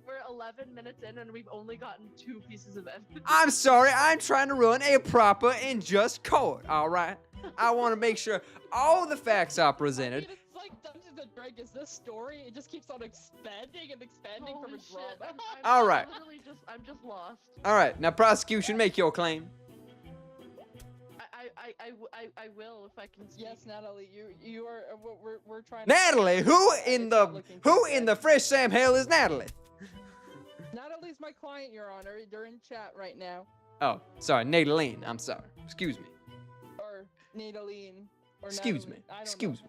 We're 11 minutes in, and we've only gotten 2 pieces of evidence. I'm sorry. I'm trying to run a proper and just court, all right? I want to make sure all the facts are presented. I mean, it's like Dungeons and Dragons. This story, it just keeps on expanding and expanding from its drama. All right. I'm just lost. All right. Now, prosecution, make your claim. I will if I can speak. Yes, Natalie, you are. We're trying. Natalie, who in the fresh Sam hell is Natalie? Natalie's my client, Your Honor. They're in chat right now. Oh, sorry, Nataline. I'm sorry. Excuse me. Or Nataline. Or Excuse Natalie. me. Excuse me.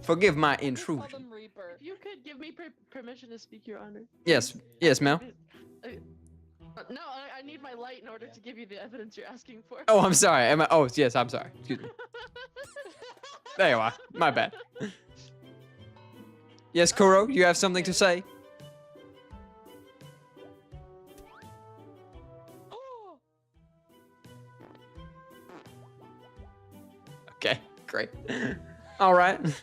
Forgive my intrusion. Call them Reaper. If you could give me permission to speak, Your Honor. Yes. Yes, ma'am. No, I need my light in order to give you the evidence you're asking for. Oh, I'm sorry. Oh, yes, I'm sorry. Excuse me. There you are. My bad. Yes, Kuro, you have something to say? Okay, great. All right. None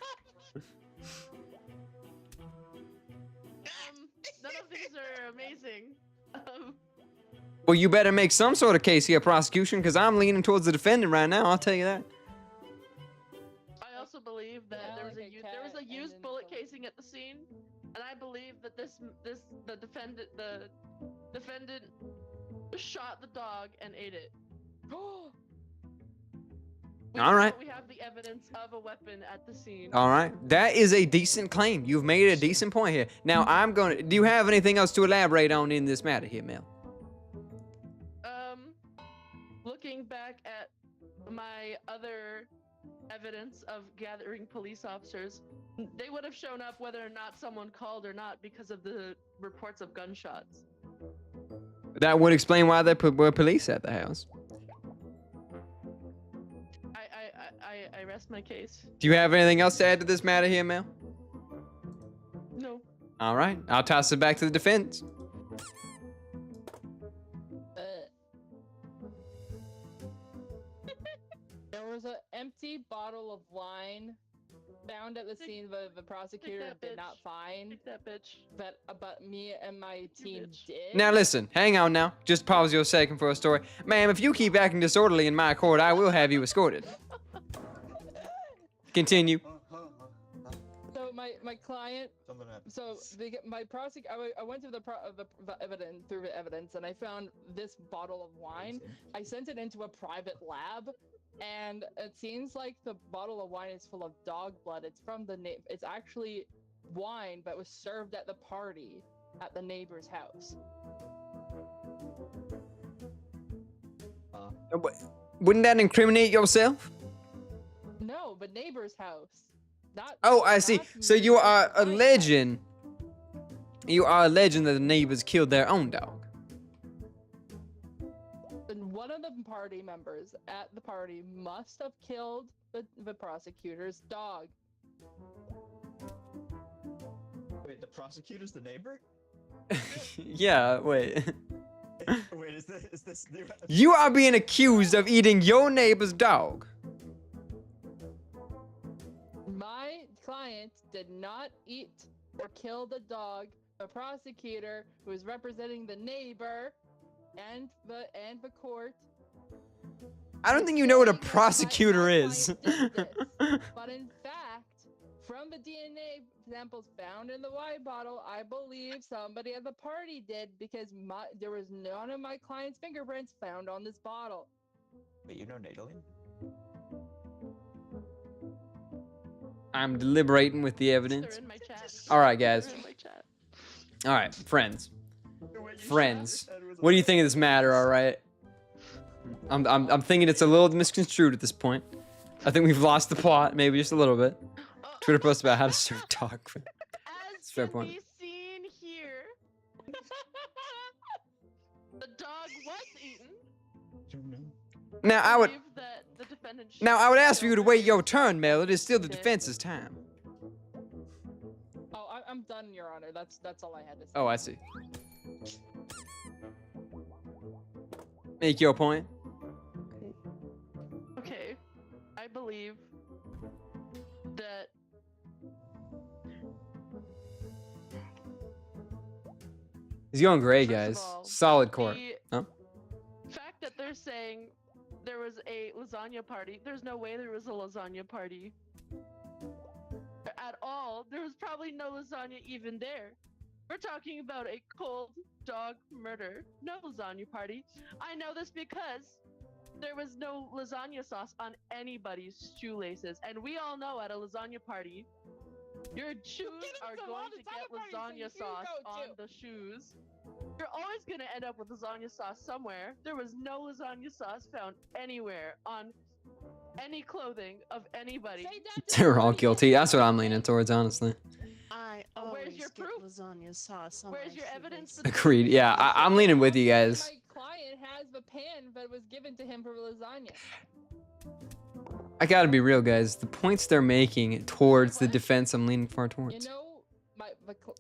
of these are amazing. Well, you better make some sort of case here, prosecution, because I'm leaning towards the defendant right now. I'll tell you that. I also believe that there was a used bullet casing at the scene, and I believe that the defendant shot the dog and ate it. All right. We have the evidence of a weapon at the scene. All right. That is a decent claim. You've made a decent point here. Now, do you have anything else to elaborate on in this matter here, Mel? Looking back at my other evidence of gathering police officers, they would have shown up whether or not someone called or not because of the reports of gunshots. That would explain why there were police at the house. I rest my case. Do you have anything else to add to this matter here, Mel? No. All right. I'll toss it back to the defense. There was an empty bottle of wine found at the scene that the prosecutor did not find. Take that bitch. But me and my team did. Now listen, hang on now. Just pause your second for a story. Ma'am, if you keep acting disorderly in my court, I will have you escorted. Continue. So my client. So I went through the evidence and I found this bottle of wine. I sent it into a private lab, and it seems like the bottle of wine is full of dog blood. It's from it's actually wine, but was served at the party at the neighbor's house. Wouldn't that incriminate yourself? No, but neighbor's house. Not. Oh, I see. So you are alleging. You are alleging that the neighbors killed their own dog. And one of the party members at the party must have killed the prosecutor's dog. Wait, the prosecutor's the neighbor? Yeah, wait. Wait, is this new? You are being accused of eating your neighbor's dog. My client did not eat or kill the dog. The prosecutor, who is representing the neighbor and the court. I don't think you know what a prosecutor is. But in fact, from the DNA samples found in the wine bottle, I believe somebody at the party did, because there was none of my client's fingerprints found on this bottle. Wait, you know Natalie? I'm deliberating with the evidence. They're in my chat. All right, guys. They're in my chat. All right, friends. friends. What do you think of this matter? All right. I'm thinking it's a little misconstrued at this point. I think we've lost the plot, maybe just a little bit. Twitter post about how to serve dog food. As Fair can point. be seen here, the dog was eaten. Now I would. Believe that the defendant Now I would should ask for you to show wait your her turn, Mel. It is still the Okay. defense's time. Oh, I'm done, Your Honor. That's all I had to say. Oh, I see. Make your point. Okay, I believe that He's going gray, First of guys. all, Solid core. the Huh? fact that they're saying there was a lasagna party, there's no way there was a lasagna party at all. There was probably no lasagna even there. We're talking about a cold dog murder, no lasagna party. I know this because there was no lasagna sauce on anybody's shoelaces, and we all know at a lasagna party, your shoes are some going to get lasagna parties lasagna that you sauce go on to. the shoes. You're always going to end up with lasagna sauce somewhere. There was no lasagna sauce found anywhere on any clothing of anybody. Say that to They're all somebody guilty. else. That's what I'm leaning towards, honestly. I Where's always your get proof? lasagna sauce on Where's my your evidence shoelaces. for Agreed. Yeah, I'm leaning with you guys. My client has the pan that was given to him for lasagna. I gotta be real, guys. The points they're making towards the What? defense, I'm leaning far You towards. know,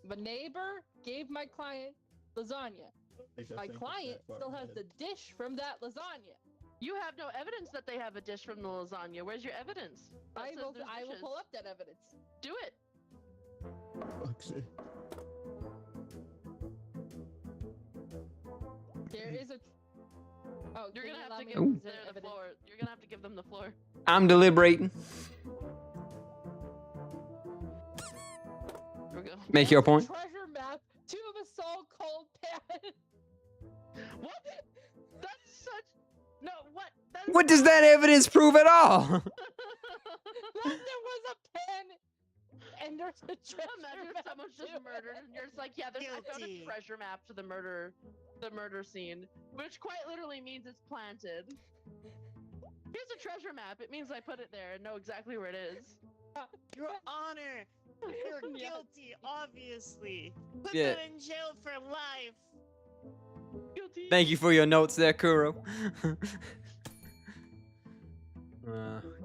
the neighbor gave my client lasagna. My client still has the dish from that lasagna. You have no evidence that they have a dish from the lasagna. Where's your evidence? That I says will there's dishes. pull up that evidence. Do it. There is a. Oh, You're can gonna you have allow to me give Ooh. them present the evidence? floor. You're gonna have to give them the floor. I'm deliberating. Here we go. Make your point. Treasure map to the Saul Cold pan. What? That's such. No, what? That What does that evidence prove at all? That there was a pen, and there's a treasure Imagine if map someone's just to it. murdered, and you're just like, yeah, I found a Guilty. treasure map to the murder scene, which quite literally means it's planted. Here's a treasure map. It means I put it there and know exactly where it is. Your Honor, you're Yeah. guilty, obviously. Put Yeah. them in jail for life. Guilty. Thank you for your notes there, Kuro.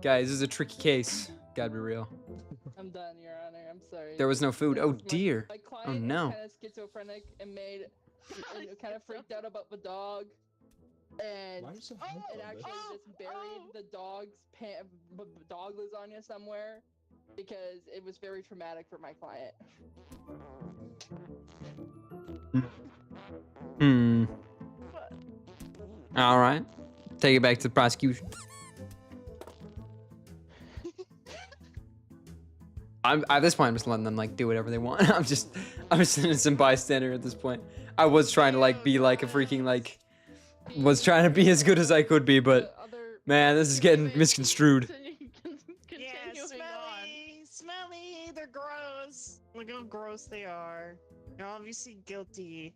Guys, this is a tricky case. Gotta be real. I'm done, Your Honor. I'm sorry. There was no food. Oh My- dear. My client no. is kind of schizophrenic and kind of freaked out about the dog, and Why are you so Oh, hyped it on actually this? just buried the dog's dog lasagna somewhere because it was very traumatic for my client. Hmm. All right. Take it back to the prosecution. At this point, I'm just letting them like do whatever they want. I'm just an innocent bystander at this point. I was trying to like be like a freaking like, was trying to be as good as I could be, but The other man, this is getting misconstrued. Yeah, Continuing on. smelly, they're gross. Look how gross they are. You're obviously guilty.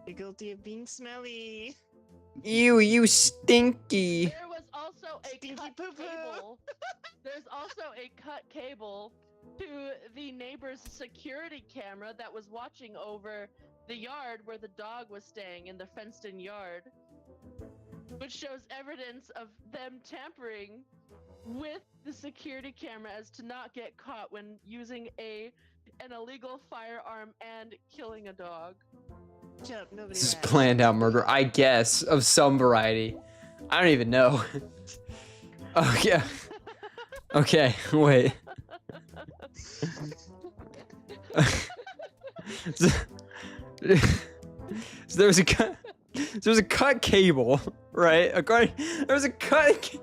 You're guilty of being smelly. Ew, you stinky. There was also a Stinky cut poo-poo. cable. There's also a cut cable to the neighbor's security camera that was watching over the yard where the dog was staying in the fenced-in yard, which shows evidence of them tampering with the security camera as to not get caught when using an illegal firearm and killing a dog. Shut up, nobody This is asked. planned out murder, I guess, of some variety. I don't even know. Oh yeah. Okay, wait. So there was a cut. There was a cut cable, right? There was a cut.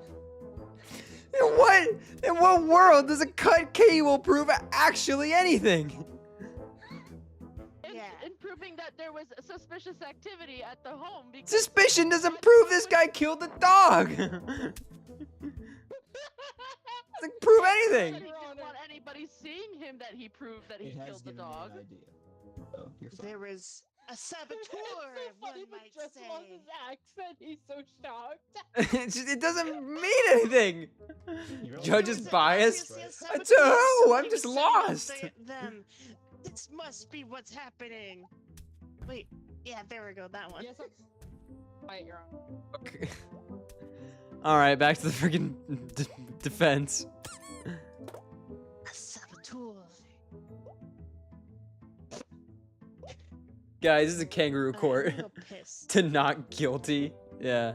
In what world does a cut cable prove actually anything? Yeah. In proving that there was suspicious activity at the home because Suspicion doesn't prove this guy killed the dog. Doesn't prove he anything. didn't want anybody seeing him that he proved that he It has killed the given me dog. an idea. So you're fine. There was A saboteur, It's so funny one when might Jess lost say. his accent. He's so shocked. It doesn't mean anything. You really Judge don't is know biased. this, Obviously, right? a To saboteur is who? I'm something just setting up lost. them. This must be what's happening. Wait, yeah, there we go. That one. Yes, Alright, you're on. Okay. All right, back to the freaking defense. A saboteur. Guys, this is a kangaroo court. I'm so pissed. To not guilty. Yeah.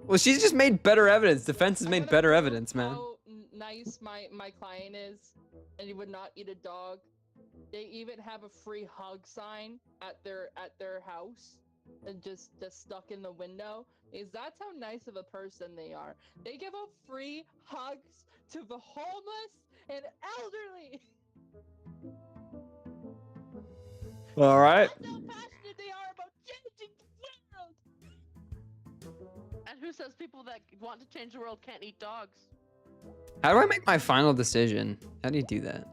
Well, she's just made better evidence. Defense has I'm made gonna better prove evidence, man. How nice my client is, and he would not eat a dog. They even have a free hug sign at their house, and just stuck in the window. Is that's how nice of a person they are? They give out free hugs to the homeless and elderly. All right. That's how passionate they are about changing the world. And who says people that want to change the world can't eat dogs? How do I make my final decision? How do you do that?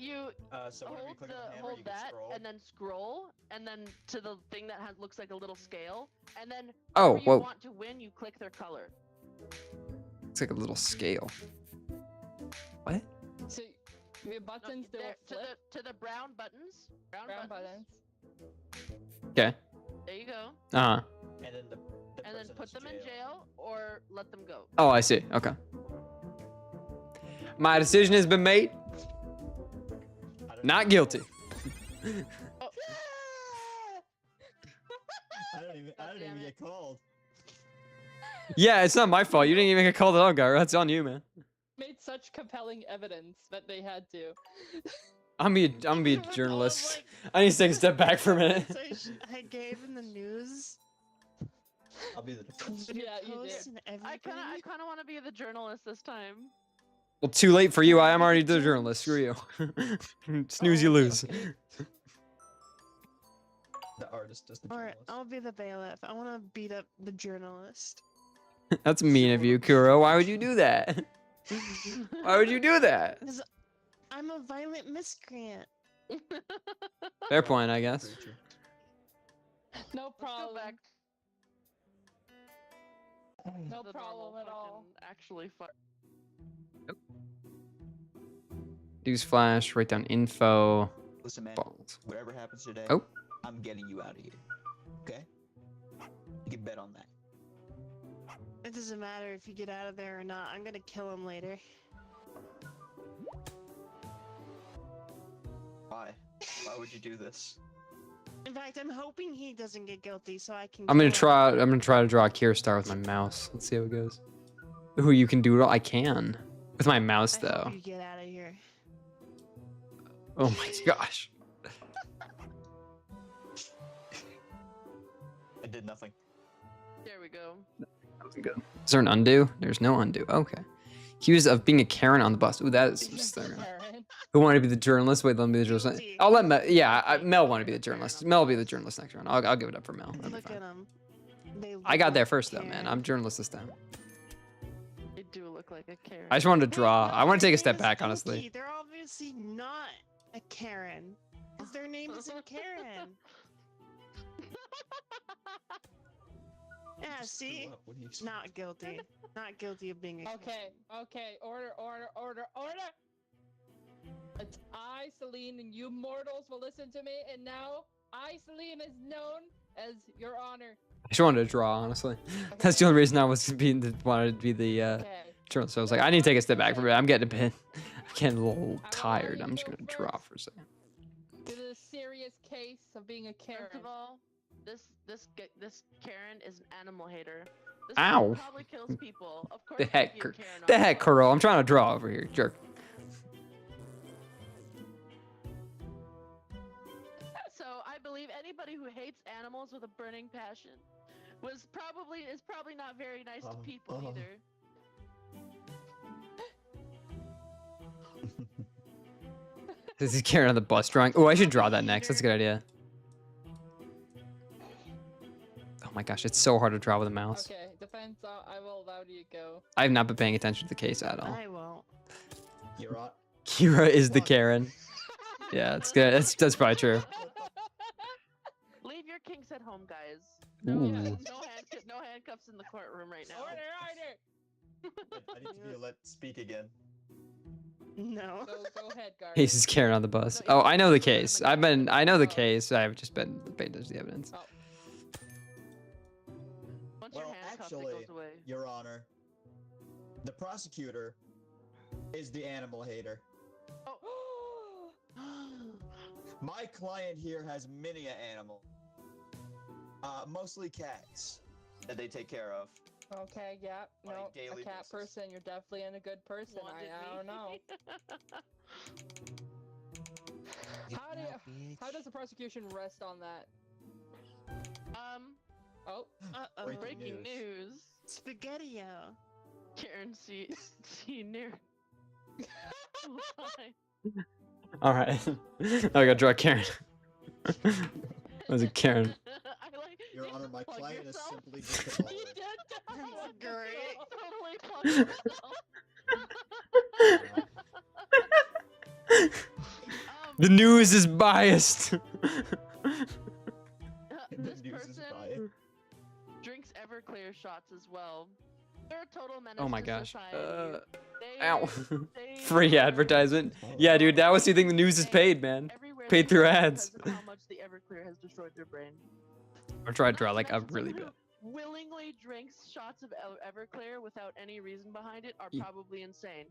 You So whenever you hold click on the hammer, hold you can that, scroll. and then scroll, and then to the thing that looks like a little scale, and then Oh, whoever you whoa. want to win, you click their color. It's like a little scale. What? So your No, buttons they will there, flip. to the brown buttons. Brown, Brown buttons. buttons. Okay. There you go. Uh-huh. And then the And then person put is them in jail or let them go. Oh, I see. Okay. My decision has been made. I don't Not even- guilty. I don't even damn even it. get called. Yeah, it's not my fault. You didn't even get called out, guy. That's on you, man. Made such compelling evidence that they had to. I'm gonna be a journalist. I need to take a step back for a minute. I gave in the news. I'll be the defense. Video Yeah, you posts did. and I everything. kind of want to be the journalist this time. Well, too late for you. I am already the journalist. Screw you. Snooze, you Oh, lose. okay. The artist is the Alright, journalist. I'll be the bailiff. I want to beat up the journalist. That's mean of you, Kuro. Why would you do that? Why would you do that? Because I'm a violent miscreant. Fair point, I guess. Pretty true. No Let's problem. go back No to the problem normal at all. fucking actually fun. Use flash. Write down info. Listen, man. Balls. Whatever happens today, Oh. I'm getting you out of here. Okay? You can bet on that. It doesn't matter if you get out of there or not. I'm gonna kill him later. Why? Why would you do this? In fact, I'm hoping he doesn't get guilty so I can. I'm gonna kill him. try. I'm gonna try to draw a Kira star with my mouse. Let's see how it goes. Ooh, you can do it. I can with my mouse I though. hope you get out of here. Oh my gosh. I did nothing. There we go. That wasn't good. Is there an undo? There's no undo. Okay. Accused of being a Karen on the bus. Ooh, that is some stuff. Karen. Who wanted to be the journalist? Wait, let me be the journalist. Guilty. I'll let Mel. Yeah, Mel wanted to be the journalist. Mel will be the journalist next round. I'll give it up for Mel. That'll be Look fine. at him. They I look got there like first though, man. Karen. I'm journalist this time. They do look like a Karen. I just wanted to draw. Wait, I no, want to their take a step name is back, Pinky. honestly. They're obviously not a Karen. 'Cause their name isn't Karen. Yeah, see? Screw up, what do you expect? Not guilty. Not guilty of being a Okay, okay, order. It's I, Celine, and you mortals will listen to me, and now I, Celine, is known as Your Honor. I just wanted to draw, honestly. That's the only reason I was wanted to be the Okay. journalist. So I was like, I need to take a step back for a bit. I'm getting a bit. I'm getting a little I tired. will I'm just go gonna draw first. for a second. This is a serious case of being a Karen. First of all, this Karen is an animal hater. This Ow. person probably kills people. Of course. The it'd heck, be a Karen on the heck, bus. Kuro. I'm trying to draw over here, jerk. So I believe anybody who hates animals with a burning passion is probably not very nice to people either. This is Karen on the bus drawing. Oh, I should draw that next. That's a good idea. Oh my gosh, it's so hard to draw with a mouse. Okay, defense, I will allow you to go. I have not been paying attention to the case at all. I won't. You're on. Kira is the What? Karen. Yeah, it's good. That's probably true. calm, guys. No, Ooh. no handcuffs in the courtroom right now. Order. I need to be let speak again. No. Go ahead, guard. Ace is carrying on the bus. No, Oh, I know the he's carrying case. him I know the Oh. case. I've just been paying attention to the evidence. Oh. Once you're Well, handcuffed, it actually, goes away. Your Honor, the prosecutor is the animal hater. My client here has many an animal. Mostly cats that they take care of. Okay, yeah, On a no, daily a cat basis. person. You're definitely in a good person. Wanted I don't me. know. How does the prosecution rest on that? Oh, Breaking news. Spaghetti-o. Karen see near. All right. I gotta draw Karen. Was it Karen? I like. Your you Honor, just my plug client is yourself. simply just a You bully. did That's great. Totally plug yourself. The news is biased. This News is person biased. drinks Everclear shots as well. They're a total menace Oh my to gosh. society. They- Ow. they Free are- advertisement. Yeah, dude, that was the thing. The news is paid, man. everywhere Paid they through go ads. because of how much the Everclear has destroyed their brain. I'm trying to draw Not like a mention really someone bad. who willingly drinks shots of Everclear without any reason behind it are Ye- probably insane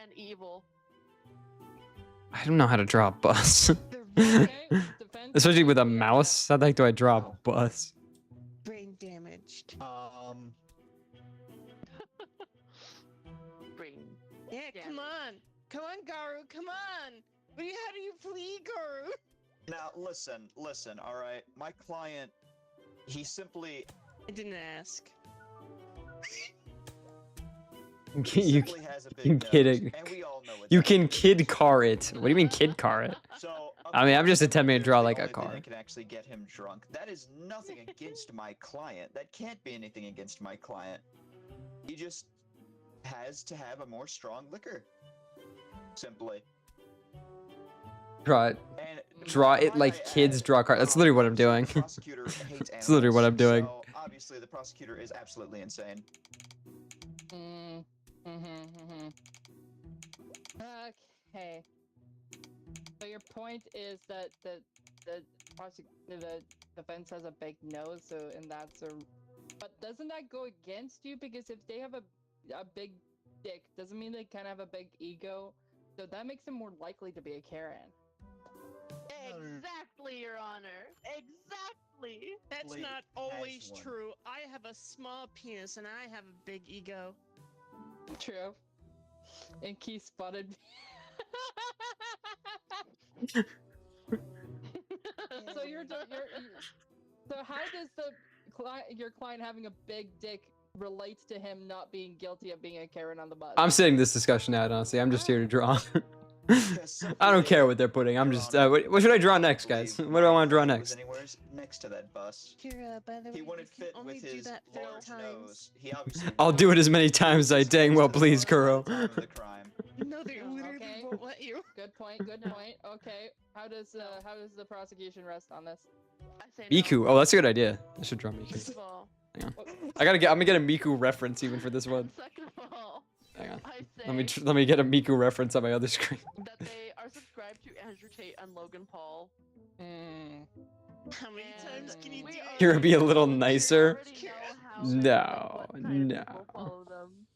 and evil. I don't know how to draw a bus. okay. Defense. Especially with a Yeah. mouse. How the heck do I draw a bus? Brain damaged. Brain. Yeah, Yeah. come on. Come on, Garu, come on. How do you plead, Garu? Now, listen, alright? My client, he simply, I didn't ask. he You simply has a you big nose, kidding. and we all know it. You can kid car it. What do you mean kid car it? So, I mean, I'm just of course, attempting to Everclear draw is the like a only thing car. that can actually get him drunk. That is nothing against my client. That can't be anything against my client. He just has to have a more strong liquor. Simply. Draw it. And Draw it might like I kids add, draw car. That's literally what I'm obviously doing. The prosecutor hates That's literally what I'm animals, doing. So obviously, the prosecutor is absolutely insane. Okay. So your point is that the defense has a big nose, so and that's a. But doesn't that go against you? Because if they have a big dick, doesn't mean they can have a big ego. So that makes them more likely to be a Karen. Exactly, Your Honor. Exactly. That's Blade not has always one. true. I have a small penis and I have a big ego. True. And Keith spotted me. So so how does your client having a big dick relate to him not being guilty of being a Karen on the bus? I'm sitting this discussion out, honestly. I'm just here to draw. Because I don't simply, care what they're putting. I'm Your just. Honor, What should I draw I next, believe guys? What my do I want to draw client was next? Anywhere next to that bus. Kira, by the way, He wouldn't you fit can only with do his that 3 large times. nose. He obviously. I'll do it as many times as I dang well please, Kuro. At the time of the crime. No, they literally Okay. won't let you. Good point. Good point. Okay. How does the prosecution rest on this? I say no. Miku. Oh, that's a good idea. I should draw First Miku. of all, I'm gonna get a Miku reference even for this one. second of all, Hang on. I say Let me get a Miku reference on my other screen. that they are subscribed to Andrew Tate and Logan Paul. How many times can you do We it? Here, be a little we nicer. already know how No, and what kind of no. people follow them.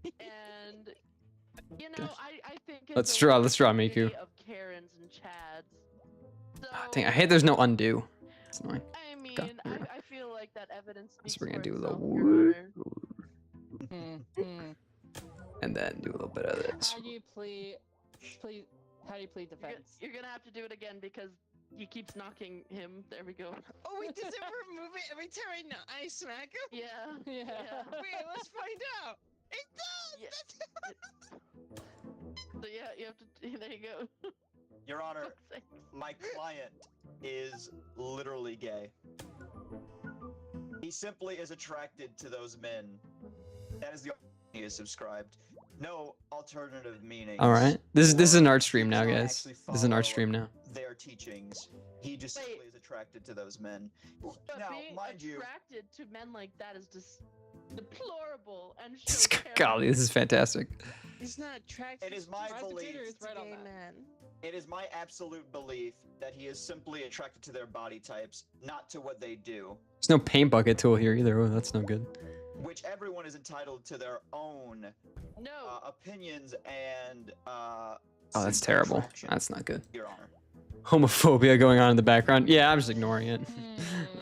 And you know, I think it's Let's a draw weird Miku. community of Karens and Chads. So, Dang, I hate there's no undo. It's annoying. I mean, Okay, here we go. I feel like that evidence Let's speaks bring for it, do a itself, little Your Honor. and then do a little bit of this. How do you plead defense? You're gonna have to do it again because he keeps knocking him. There we go. Oh wait, does it remove it every time I smack him? Yeah. Yeah. Wait, let's find out. It does. Yeah. That's- So yeah, you have to. There you go. Your Honor, my client is literally gay. He simply is attracted to those men. That is the only thing he is subscribed. No alternative meanings. All right. This is an or art stream now, he does not guys. actually This is an art follow stream now. Their teachings. He just simply is attracted attracted to those men. But Now, being mind you, attracted to men like that is just deplorable and shows Golly, this is fantastic. He's not attracted. It is my belief. Prostitute is right on gay that. men. it is my absolute belief that he is simply attracted to their body types, not to what they do. There's no paint bucket tool here either. Oh, that's no good. Which everyone is entitled to their own No. opinions and. Oh, that's sense of terrible. attraction, That's not good. Your Honor. Homophobia going on in the background. Yeah, I'm just ignoring it.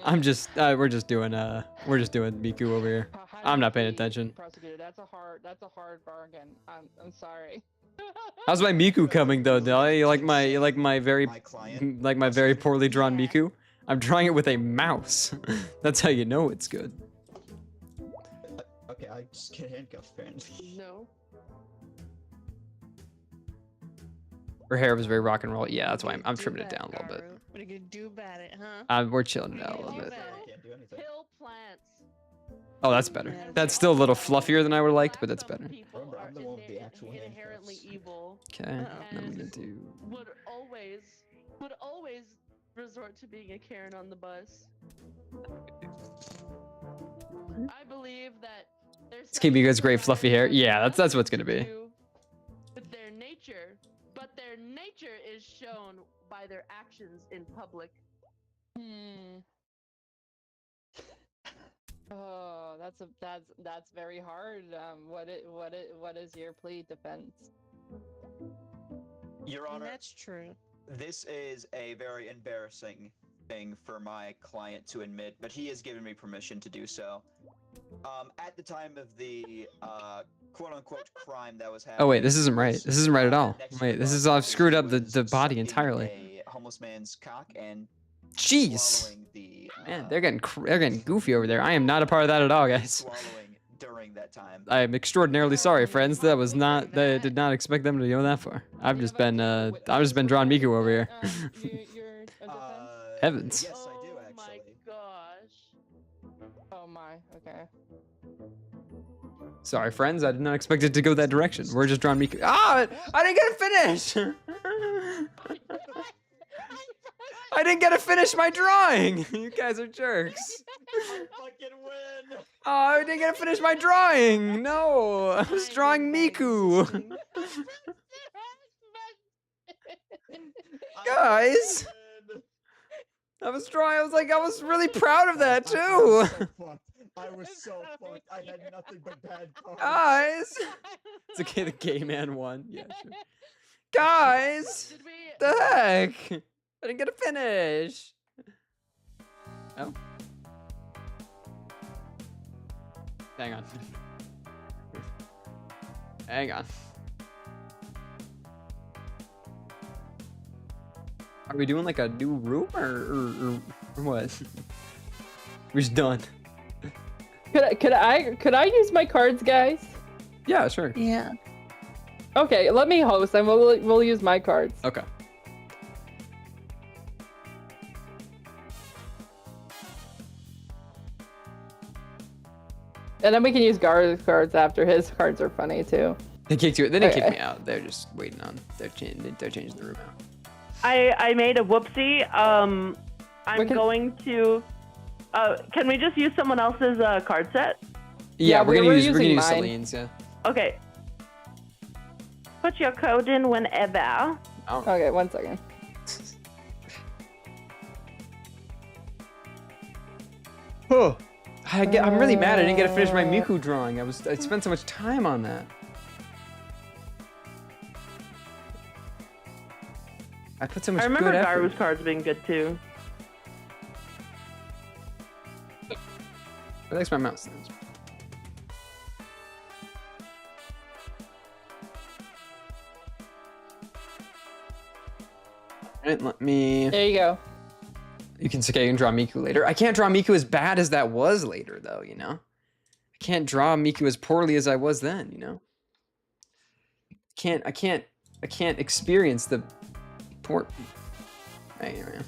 I'm just we're just doing Miku over here. How I'm do not you paying be attention. Prosecutor, that's a hard bargain. I'm sorry. How's my Miku coming though, Deli? You like my very My client. like my very poorly drawn Yeah. Miku? I'm drawing it with a mouse. That's how you know it's good. Okay, I just get handcuffed apparently. No. Her hair was very rock and roll. Yeah, that's why I'm What are you trimming gonna it down do a little about bit. it, Garu? What are you gonna do about it, huh? We're chilling it out a little Yeah, bit. I can't do anything. Kill plants. Oh, that's better. Yeah. That's still a little fluffier than I would have liked, but that's Some better. people Remember, are I'm the one with the actual inherently handcuffs. evil. Okay, I'm And gonna do. would always resort to being a Karen on the bus. I believe that there's Let's keep you guys great fluffy hair. Yeah, that's what's gonna be. With their nature, but their nature is shown by their actions in public. Hmm. Oh, that's very hard. What is your plea defense? Your Honor, That's true. this is a very embarrassing thing for my client to admit, but he has given me permission to do so. At the time of the quote-unquote crime that was happening. Oh wait, this isn't right. This isn't right at all. next to Wait, the this bar, is I've he screwed up was the body sucking entirely. A homeless man's cock and Jeez. swallowing the. Man, they're getting goofy over there. I am not a part of that at all, guys. Swallowing during that time. I am extraordinarily sorry, friends. That was not. I that. did not expect them to go that far. I've You just have a been. deal I've just been drawing Miku over here. You're a defense? Heavens. Yes, I do Oh actually. my gosh. Oh my. Okay. Sorry, friends. I did not expect it to go that direction. We're just drawing Miku. Ah! I didn't get to finish. I didn't get to finish my drawing. You guys are jerks. I fucking win. Oh, I didn't get to finish my drawing. No, I was drawing Miku. Guys. I was drawing. I was really proud of that too. I was so fucked. I had nothing but bad cards. Guys. It's okay. The gay man won. Yeah, sure. Guys. Did we? The heck? I didn't get to finish. Oh. Hang on. Hang on. Are we doing like a new room or what? We're just done. Could I use my cards, guys? Yeah, sure. Yeah. Okay, let me host, and we'll use my cards. Okay. And then we can use Gar's cards after. His cards are funny too. They kicked you. They didn't kick Okay. me out. They're just waiting on. They're changing the room out. I made a whoopsie. I'm We can- going to. Can we just use someone else's card set? Yeah, we're gonna use using mine. Celine's. Yeah. Okay. Put your code in whenever. Oh. Okay, 1 second. Oh. I'm really mad. I didn't get to finish my Miku drawing. I spent so much time on that. I put so much I remember good effort. Garu's cards being good too. That's my mouse. Alright, let me. There you go. You can draw Miku later. I can't draw Miku as bad as that was later, though. You know, I can't draw Miku as poorly as I was then. You know, I can't experience the poor. Anyway.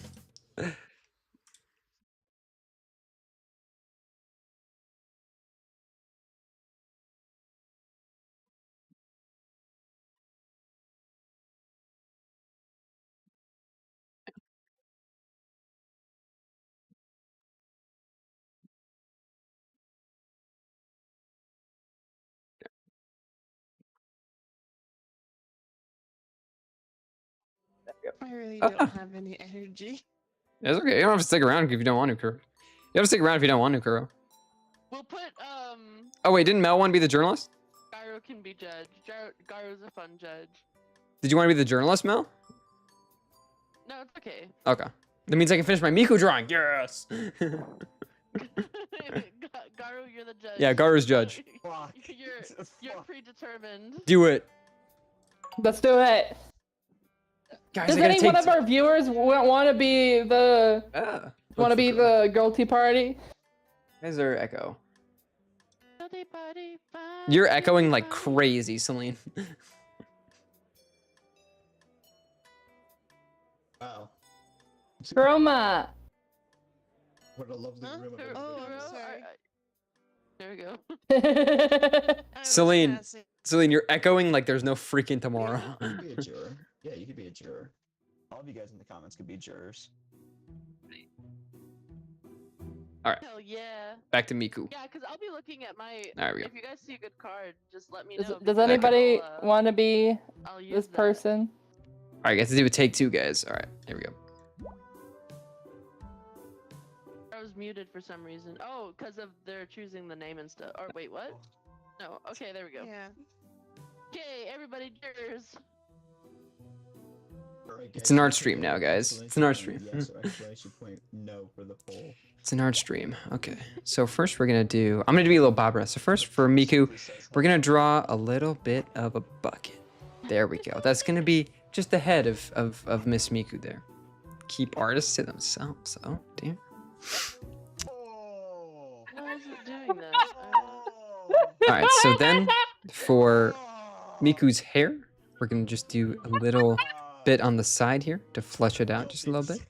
I really don't have any energy. It's okay. You don't have to stick around if you don't want to, Kuro. You have to stick around if you don't want to, Kuro. We'll put Oh wait, didn't Mel want to be the journalist? Gyro can be judge. Gyro's a fun judge. Did you want to be the journalist, Mel? No, it's okay. Okay. That means I can finish my Miku drawing. Yes. Garu, you're the judge. Yeah, Garu's judge. Fuck. You're predetermined. Do it. Let's do it. Guys, Does I gotta any take. one of our viewers want to be the girlty party? Where's their echo? You're echoing like crazy, Celine. Wow. Chroma. What a lovely room. of Oh, everybody. I'm sorry. There we go. I was Celine. passing. Celine, you're echoing like there's no freaking tomorrow. You could be a juror. Yeah, you could be a juror. All of you guys in the comments could be jurors. Hell yeah. Back to Miku. Yeah, because I'll be looking at my. There we go. If you guys see a good card, just let me Does, know. does because anybody I'll, want to be I'll use this that. person? All right, guys, let's do a take two, guys. All right, here we go. I was muted for some reason. Oh, because of they're choosing the name and stuff. Or wait, what? No. Okay, there we go. Yeah. Okay, everybody, cheers. Alright, It's guys, an art so stream now, guys. Celine It's an art should point stream. Yes, or actually, I should point no for the poll. It's an art stream. Okay, so first we're gonna do. I'm gonna do a little Barbara. So first for Miku, we're gonna draw a little bit of a bucket. There we go. That's gonna be just the head of Miss Miku there. Keep artists to themselves. Oh dear. Oh. Why is it doing that? All right. So then for Miku's hair, we're gonna just do a little bit on the side here to flush it out just a little bit.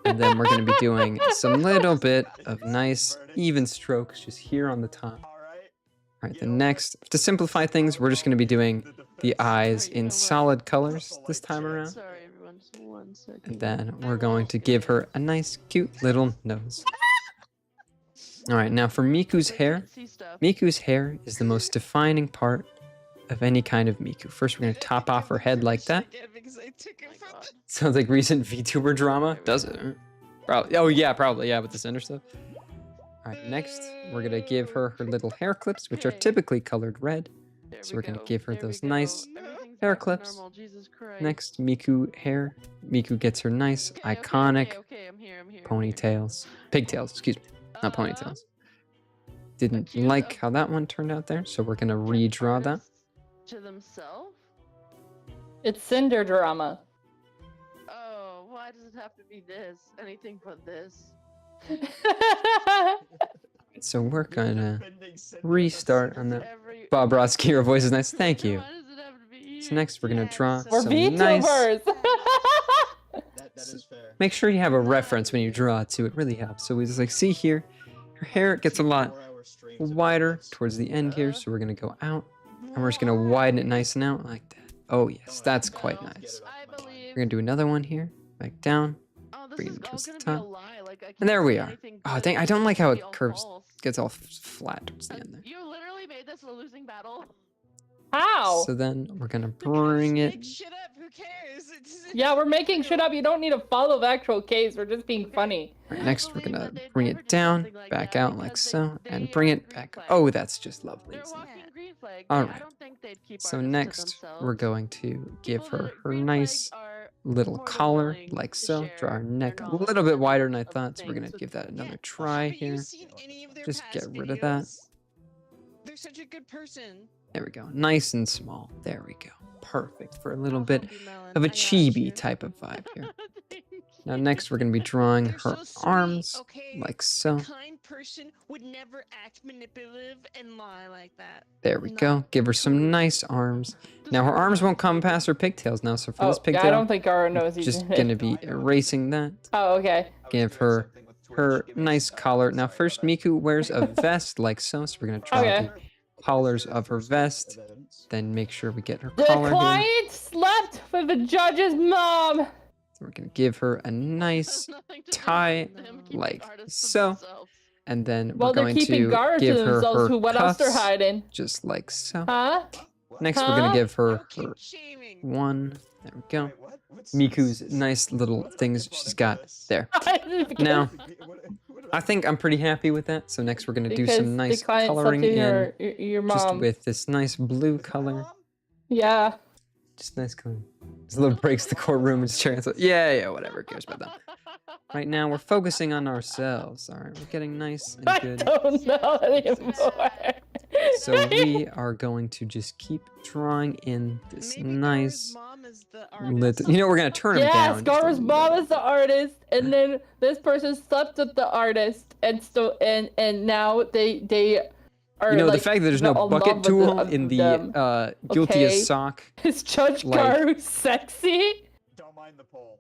And then we're gonna be doing some little bit of nice even strokes just here on the top. All right, the next, to simplify things, we're just gonna be doing the eyes in solid colors this time around. Sorry, everyone. Just 1 second. And then we're going to give her a nice, cute little nose. All right, now for Miku's hair, See stuff. Miku's hair is the most defining part of any kind of Miku. First, we're gonna top off her head like that. Because I took Oh it my from God. Sounds like recent VTuber drama, does it? Probably. Oh yeah, probably. Yeah, with the center stuff. All right, next we're gonna give her her little hair clips, which are Okay. typically colored red. There So we we're gonna go. give her There we those go. nice Everything's hair back to clips. normal. Jesus Christ. Next, Miku hair. Miku gets her nice, Okay, okay, iconic okay, I'm here. ponytails. Pigtails, excuse me, not ponytails. Didn't accused like of how that one turned out there, so we're gonna redraw that. Artists to themselves? It's Cinder drama. Oh, why does it have to be this? Anything but this. So we're gonna Defending Cinder, restart on that. Every Bob Rotsky, your voice is nice. Thank you. Why does it have to be So next we're gonna draw We're some nice. VTubers. That is fair. Make sure you have a reference when you draw too. It really helps. So we just like see here, her hair gets a lot 4-hour streams of wider videos. towards the end here. So we're gonna go out and we're just gonna widen it nice and out like that. Oh yes, that's quite nice. I believe. We're gonna do another one here, back down. Oh, this bring is it all towards the gonna be a top. lie. Like, I can't And there we see are. anything Oh good. dang, I don't It's like how gonna it be all curves, false. gets all flat towards the end there. You literally made this a losing battle. How? So then we're gonna bring it. Make shit up. Who cares? Yeah, we're making shit up. You don't need to follow the actual case. We're just being funny. Right, I next we're believe gonna that they'd bring never it do down, something like back that out like because so, they and are bring it green back. flag. Oh, that's just lovely. They're isn't it? walking green flag. All I right. don't think they'd keep So artists to next, we're themselves. going to give People her that her green nice flags are little more than collar willing like to so. Draw her share neck their a knowledge little bit and wider than I of thought, so we're gonna things give that another Yeah, try but here. you've seen any of their Just past get rid of that. videos? They're such a good person. There we go. Nice and small. There we go. Perfect for a little I'll bit help you, Melon. of a I got chibi you. type of vibe here. Thank Now you. next we're gonna be drawing They're her so sweet, arms okay? like so. A kind person would never act manipulative and lie like that. There we Not go. Give her some nice arms. Now her arms won't come past her pigtails now, so for this Oh, yeah, I pigtail, don't think Gara knows he's just in it. gonna be erasing that. Oh, okay. Give her her nice collar. Now first Miku wears a vest like so, so we're gonna draw Okay. the collars of her vest. Evidence. Then make sure we get her The collar here. client slept with the judge's mom. So we're gonna give her a Has nice nothing to do tie with them keeping like artists to so. themselves. And then Well, we're they're going keeping to Gara to give her themselves. her Who? What else they're cuffs, hiding? just like so. Huh? Next, we're gonna Huh? give her No kink her shaming. one. There we go. Wait, what? Miku's nice little things she's got there. Now, I think I'm pretty happy with that. So next we're gonna do some nice coloring in, your just mom. with this nice blue color. Yeah. Just nice color. This little breaks the courtroom and just turns. Yeah, whatever. Who cares about that? Right now we're focusing on ourselves. All right, we're getting nice and good. I don't know anymore. So we are going to just keep drawing in this Maybe nice. Gara's mom is the Lit artist. you know, we're gonna turn him down. Yeah, just a Scar's little mom bit. is the artist, and then this person slept with the artist, and so and now they are. You know, like, the fact that there's no in love bucket with tool them. in the guilty Okay. as sock. Is Judge like- Garu sexy? Don't mind the poll.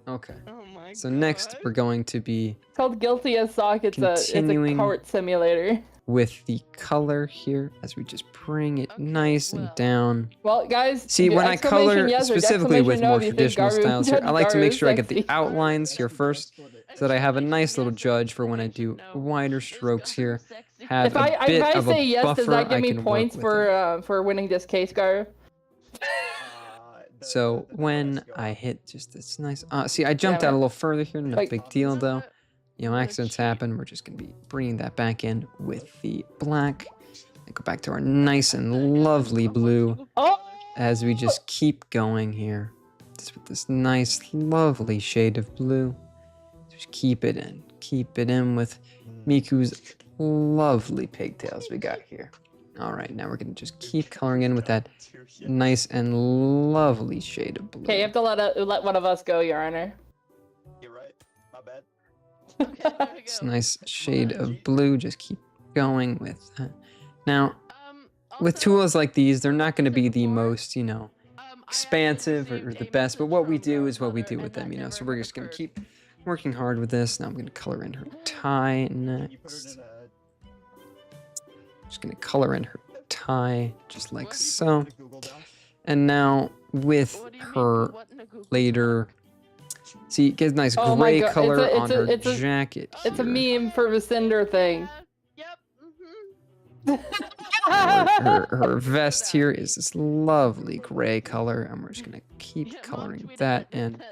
Okay. Oh my So next God. we're going to be It's called Guilty as Sock. It's a Continuing- court simulator. with the color here as we just bring it nice and down. Well, guys, See, when I exclamation color yes or specifically with exclamation no more if you think traditional Garu- styles here, I like to Garu make is sure I get the sexy. outlines here first so that I have a nice little judge for when I do wider strokes here. Have If a I bit if I of say a yes, buffer does that give I me can work points with for winning this case, Garu? So when I hit just this nice, see, I jumped Yeah, out a man. little further here, no Like- big deal though. You know, accidents happen. We're just gonna be bringing that back in with the black. And go back to our nice and lovely blue Oh, as we just keep going here. Just with this nice, lovely shade of blue. Just keep it in with Miku's lovely pigtails we got here. All right, now we're gonna just keep coloring in with that nice and lovely shade of blue. okay. You have to let one of us go, Your Honor. You're right. My bad. Okay, there we This go. nice shade of blue, just keep going with that. Now, with Also, tools like these, they're not gonna be the before, most, you know, I actually expansive or received the a best, but message what we from do Garu's is what we mother, do with and them, that you know, never so we're just gonna occurred. keep working hard with this. Now I'm gonna color in her tie You put it next. in a. Just gonna color in her tie, just like What? so. in a Google Doc. And now with What do you mean, her what in a Google later, see, it gets nice Oh my gray God, color it's on a- her it's a- jacket It's a here. meme for the Cinder thing. Yep. Mm-hmm. Her vest here is this lovely gray color, and we're just gonna keep coloring that in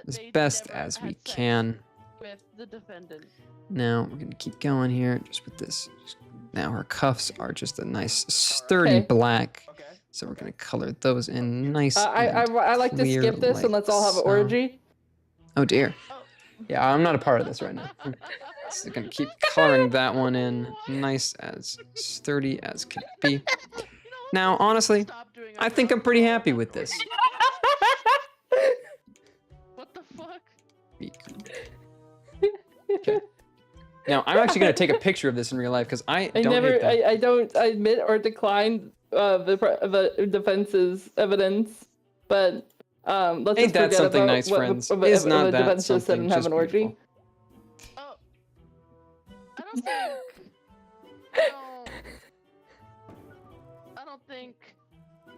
as best as we can. With the defendant. Now we're gonna keep going here, just with this. Now her cuffs are just a nice sturdy Okay. black, Okay. so we're gonna color those in nice. I like to clear skip this and like let's all have an so. orgy. Oh dear. Oh. Yeah, I'm not a part of this right now. So gonna keep coloring that one in nice as sturdy as can be. You know what? Now, honestly, Stop doing I think I'm pretty happy with this. What the fuck? Okay. Now, I'm actually gonna take a picture of this in real life because I I don't never, hate that. I don't admit or decline the defense's evidence, but let's Ain't just that forget something about nice, what, friends? What, Is what not the that defense just said something and have just an orgy. beautiful? Oh. I don't think. I don't think.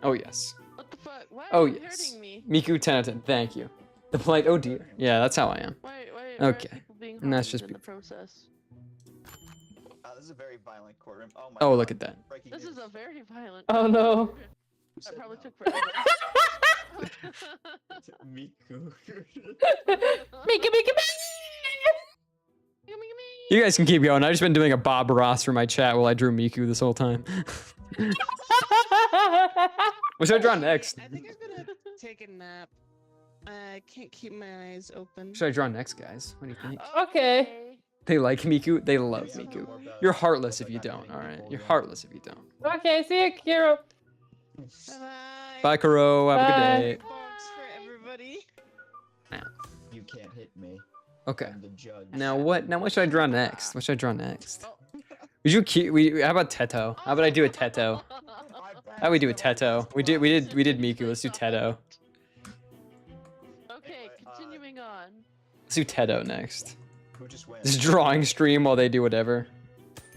Oh yes. What the fuck? Why Oh are you yes. hurting me? Miku 10 out of 10. Thank you. The polite. Oh dear. Yeah, that's how I am. Why Okay. are people being And that's harmed just in the process? This is a very violent courtroom. Oh my. Oh, God. look at that. Breaking This news. is a very violent. Oh no. Who That said probably no? took forever. Miku. Make it. You guys can keep going. I've just been doing a Bob Ross for my chat while I drew Miku this whole time. What should I draw next? I think I'm gonna take a nap. I can't keep my eyes open. What should I draw next, guys? What do you think? Okay. They like Miku. They love Yeah, Miku. more about You're it. heartless if Like you not don't. hitting All right. people, You're yeah. heartless if you don't. Okay, see you, Kiro. Bye. Bye, Kuro. Have a Bye. good day. Thanks for everybody. You can't hit me. Okay. I'm the judge. Now what? Now what should I draw next? What should I draw next? Oh. Would you keep? How about Teto? How about I do a Teto? How about we do a Teto? We did Miku. Let's do Teto. Okay, continuing on. Let's do Teto next. Who just wins? This drawing stream while they do whatever.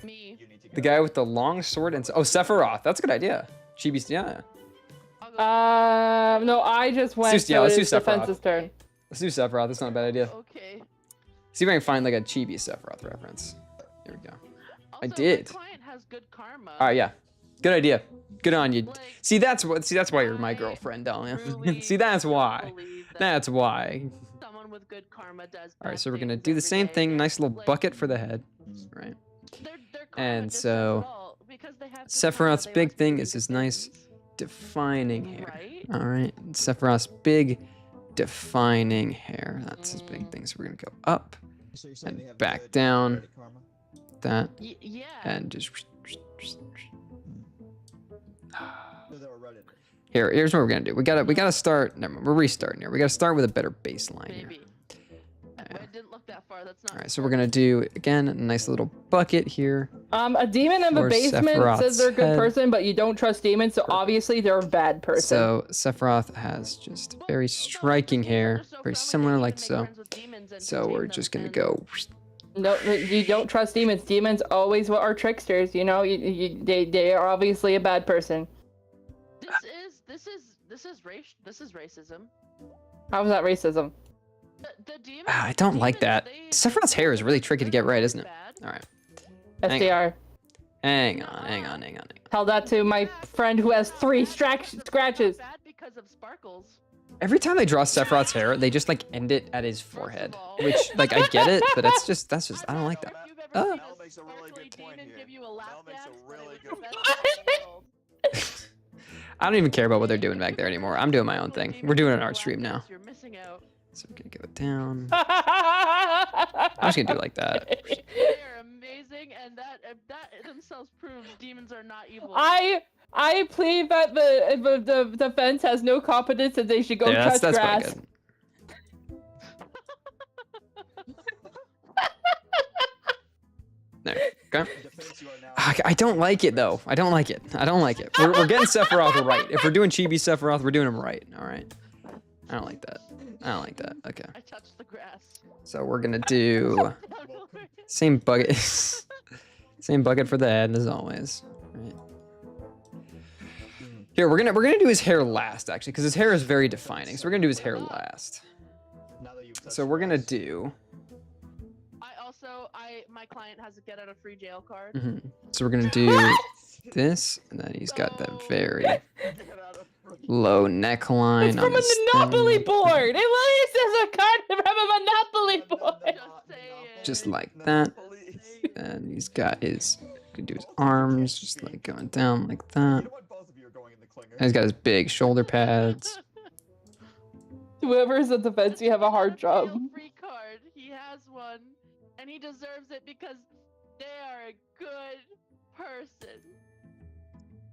Me. You need to go. The guy with the long sword and oh, Sephiroth. That's a good idea. Chibi, yeah. I'll go. No, I just went. Let's do- yeah, so let's do it's Sephiroth. defense's turn. Let's do Sephiroth. That's not a bad idea. Okay. See if I can find like a Chibi Sephiroth reference. There we go. Also, did. My client has good karma. All right, yeah. Good idea. Good on you. Like, See, that's why you're my I girlfriend, Dahlia. truly See, that's don't why. believe that That's why. someone with good karma does All right, bad so we're gonna things do the every same day thing. again. Nice little Like, bucket for the head, right? Their karma And just so, does fall because they have good karma, Sephiroth's they big must be thing doing is good his nice things, defining hair. right? All right, Sephiroth's big defining hair. That's his big thing. So we're gonna go up, So you're saying and they have back good down. poetic karma? that, Yeah. and just. So they're Redditors. Here's what we're gonna do. We gotta start. Never mind, we're restarting here. We gotta start with a better baseline here. Maybe. I didn't look that far. That's not. All right, so we're gonna do again a nice little bucket here. A demon in the For basement says they're a good Sephiroth's person, but you don't trust demons, so obviously they're a bad person. So Sephiroth has just very striking hair, very similar like so. So we're just gonna go. No, you don't trust demons. Demons always are tricksters. You know, they are obviously a bad person. This is racism. How is that racism? The demons, I don't like that. they- Sephiroth's hair is really tricky to get right, isn't it? bad. All right. SDR. Hang on. Tell that to my friend who has 3 scratches. Bad because of sparkles. Every time they draw Sephiroth's hair, they just like end it at his forehead, which like I get it, but that's just I don't like that. If you've ever Oh. seen Mel makes a really sparkly good point demon here. give you a lap Mel makes a dance, then it really was good the best thing in the world. I don't even care about what they're doing back there anymore. I'm doing my own thing. We're doing an art stream now. You're missing out. So we're gonna go down. I'm just gonna do it like that. They are amazing, and that themselves proves demons are not evil. I plead that the defense has no competence and they should go touch that's grass. pretty good. There. Okay. Defense, you are now. I don't like it though. I don't like it. We're getting Sephiroth right. If we're doing Chibi Sephiroth, we're doing him right. All right. I don't like that. Okay. I touched the grass. So we're gonna do same bucket, same bucket for the head as always. Right. Here we're gonna do his hair last actually, because his hair is very defining. So we're gonna do his hair last. Now that you've So we're gonna do. My client has a get out of free jail card. So we're gonna do this, and then he's got that very low neckline It's on from a his Monopoly thing. board. It literally says a card from a Monopoly board. Just saying. Just like that. And he's got his. Could do his arms, just like going down like that. You know what? Both of you are going in the clinger. And he's got his big shoulder pads. Whoever's at defense, you have a hard job. Free card. He has one, and he deserves it because they are a good person.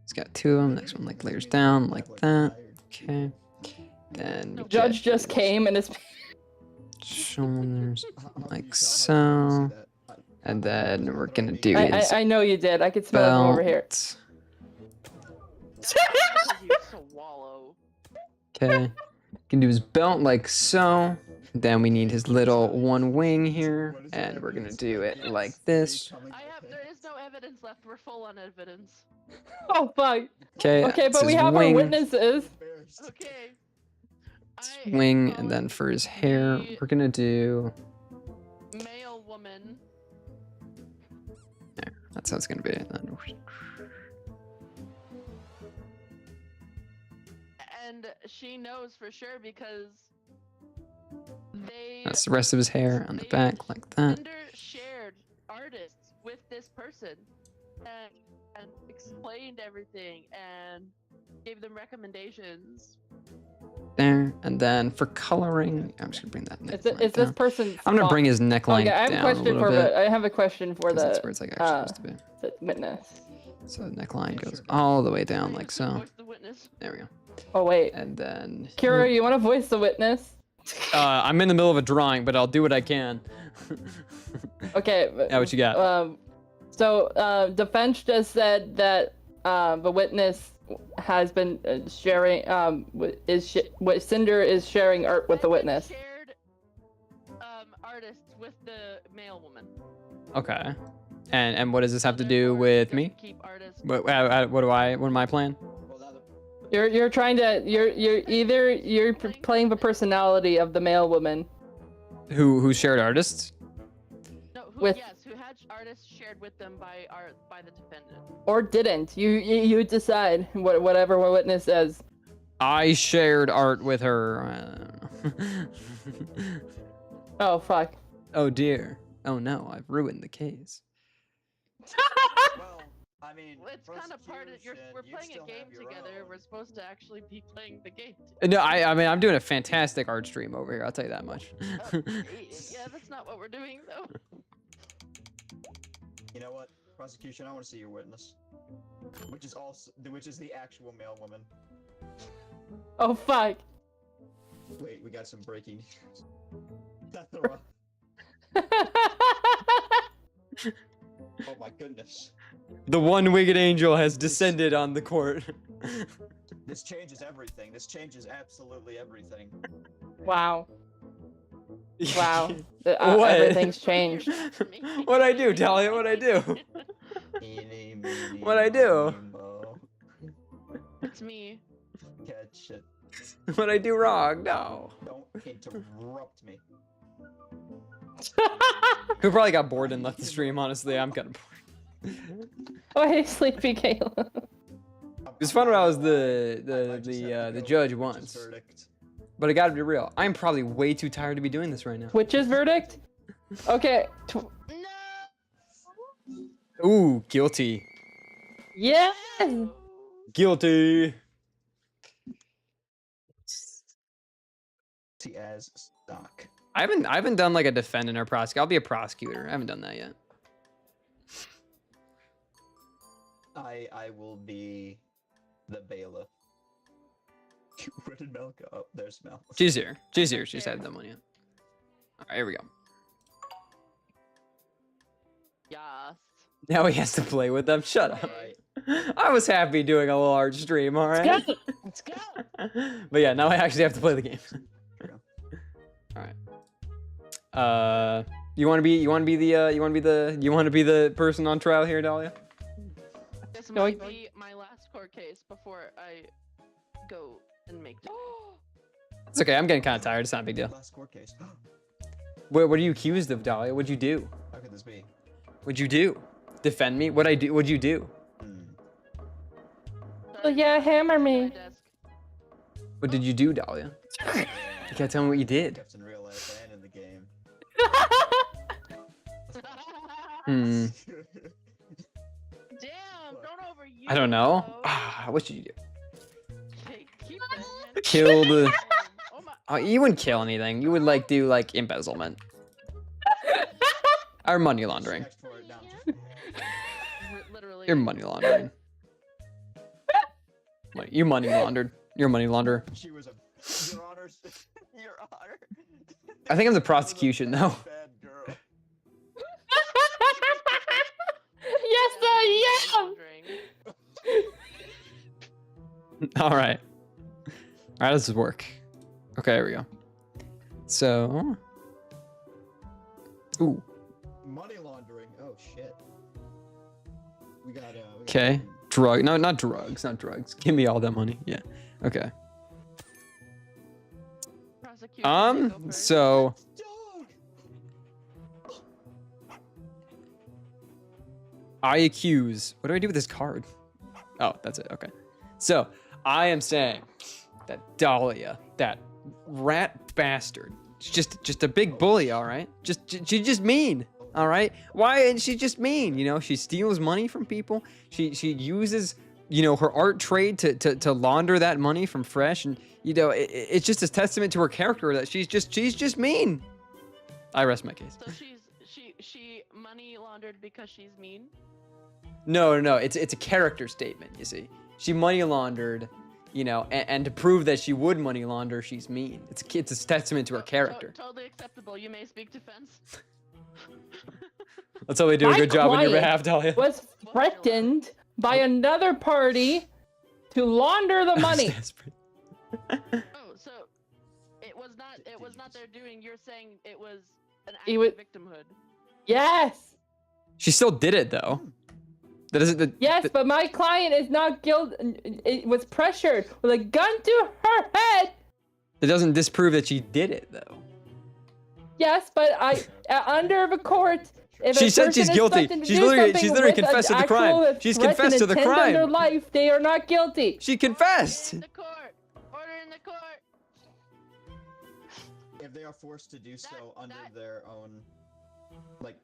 He's got 2 of them. Next one like layers down like that. Okay. Then we Judge get just came and is. shoulders How do you like tell so. how to see that? And then we're gonna do his I know you did. I could smell it from over here. belt. That's because you swallow. Okay. Can do his belt like so. Then we need his little one wing here, and we're gonna do it like this. There is no evidence left. We're full on evidence. Oh fuck. Okay. Okay, that's but we his have wing, our witnesses. Okay. wing, and then for his hair, we're gonna do. Male woman. There. That's how it's gonna be. Then And she knows for sure because they. that's the rest of his hair on the back like that. Cinder shared artists with this person and explained everything and gave them recommendations. There, and then for coloring, I'm just gonna bring that neckline Is this down. person? I'm gonna bring his neckline Okay, I have a down a question little for bit. I have a question for 'cause the that's where it's like actually supposed to be. the witness. So the neckline goes all the way down like so. Voice the witness. There we go. Oh wait, And then Kira, you want to voice the witness? I'm in the middle of a drawing, but I'll do what I can. Okay. Yeah, what you got? So defense just said that the witness has been sharing what Cinder is sharing art with the witness. Shared artists with the male woman. Okay. And what does this have to do with me? Keep artists. What am I playing? You're trying to you're playing the personality of the male woman. Who shared artists? No, with yes, who had artists shared with them by the defendant. or didn't. You decide whatever witness says. I shared art with her. Oh fuck. Oh dear. Oh no, I've ruined the case. Well, I mean, It's kind of part of we're prosecution, you playing a still game have your together. own. We're supposed to actually be playing the game. No, I mean, I'm doing a fantastic art stream over here. I'll tell you that much. Yeah, that's not what we're doing though. You know what? Prosecution, I want to see your witness. Which is the actual male woman. Oh fuck. Wait, we got some breaking news. That's the wrong. Oh my goodness. The one-winged angel has descended on the court. This changes everything. This changes absolutely everything. Wow. Wow. What? Everything's changed. What'd I do, Talia? What'd I do? Eeny, meeny, What'd I do? miny, moe. It's me. Catch it. What'd I do wrong? No. Don't interrupt me. Who probably got bored and left the stream, honestly. I'm kind of bored. Oh hey, sleepy Kayla. It was fun when I was the judge once. But I gotta be real. I'm probably way too tired to be doing this right now. Witch's verdict? Okay. No. Ooh, guilty. Yes! Guilty. As stock. I haven't done like a defendant or prosecutor. I'll be a prosecutor. I haven't done that yet. I will be the bailiff. Where did Mel go? Oh, there's Mel. She's here. She's here. She's had the money yet. All right, here we go. Yes. Now he has to play with them. Shut up. Alright. I was happy doing a little art stream. All right. Let's go! Let's go! But yeah, now I actually have to play the game. True. All right. You want to be the person on trial here, Dahlia? This No, might be my last court case before I go and make. It's okay. I'm getting kind of tired. It's not a big deal. Last court case. What are you accused of, Dahlia? What'd you do? How could this be? What'd you do? Defend me? What'd I do? What'd you do? Oh yeah, hammer me. What did you do, Dahlia? You gotta tell me what you did. Kept in real life and in the game. Hmm. Damn! Don't overuse. I don't know. though. What should you do? Okay, keep that, man. Kill the. Oh my. Oh, you wouldn't kill anything. You would like do like embezzlement or money laundering. Checked for it now. Literally. You're money laundering. You money laundered. You're a money launderer. She was a. Your Honor. Your Honor. I think I'm the prosecution though. Bad girl. Yes, I am! Laundering. All right. All right, this is work. Okay, here we go. So. Ooh. Money laundering. Oh shit. We got. Okay. Drug. No, not drugs. Not drugs. Give me all that money. Yeah. Okay. Prosecution, you go first. So. Dog. I accuse. What do I do with this card? Oh, that's it. Okay. So I am saying that Dahlia, that rat bastard, she's just a big bully. All right. She's just mean. All right. Why? And she's just mean. You know, she steals money from people. She uses, you know, her art trade to launder that money from Fresh, and you know, it's just a testament to her character that she's just mean. I rest my case. So she money laundered because she's mean. No. It's a character statement. You see, she money laundered, you know, and to prove that she would money launder, she's mean. It's a testament to her character. Totally acceptable. You may speak defense. That's how they do a My good job on your client behalf, Dahlia. Was threatened by another party to launder the I was money. desperate. Oh, so it was not their doing. You're saying it was an act It was- of victimhood. Yes. She still did it though. That isn't. Yes, but my client is not guilty. It was pressured with a gun to her head. It doesn't disprove that she did it though. Yes, but I under the court If She a said she's person is guilty. threatened to She's do literally something confessed with to the actual crime. She's threats and confessed to the intent on their crime. life, they are not guilty. She confessed. In the court. Order in the court. If they are forced to do so under that- their own, like,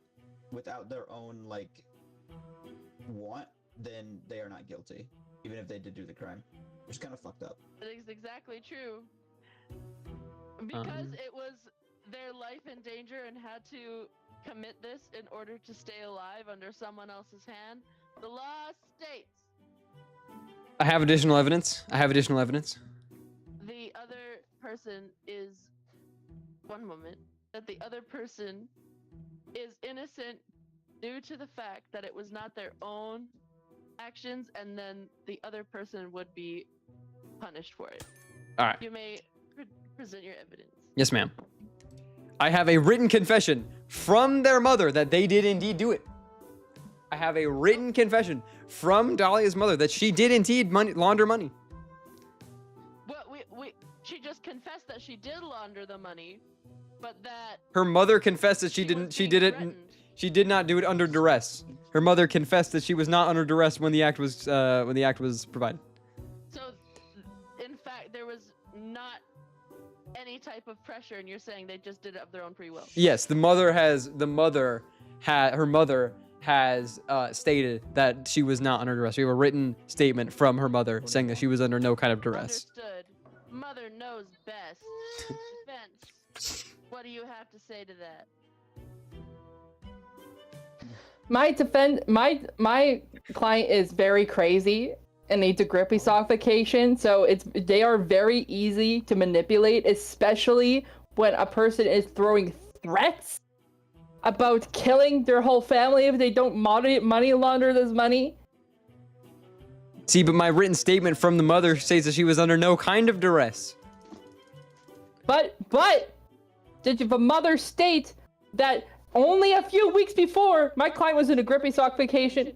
without their own, like, want, then they are not guilty, even if they did do the crime. Which is kind of fucked up. That is exactly true. Because it was their life in danger and had to commit this in order to stay alive under someone else's hand, the law states I have additional evidence. the other person is, one moment, that the other person is innocent due to the fact that it was not their own actions, and then the other person would be punished for it. All right. You may present your evidence. Yes, ma'am. I have a written confession from their mother that they did indeed do it. I have a written confession from Dahlia's mother that she did indeed launder money. Well, she just confessed that she did launder the money, but that Her mother confessed that she was didn't. She being did it. threatened. She did not do it under duress. Her mother confessed that she was not under duress when the act was provided. So, in fact, there was not any type of pressure, and you're saying they just did it of their own free will. Yes, her mother has stated that she was not under duress. We have a written statement from her mother saying that she was under no kind of duress. Understood. Mother knows best. Defense. What do you have to say to that? My client is very crazy and needs a grippy sock vacation, so they are very easy to manipulate, especially when a person is throwing threats about killing their whole family if they don't money launder this money. See, but my written statement from the mother says that she was under no kind of duress. But did the mother state that only a few weeks before my client was in a grippy sock vacation?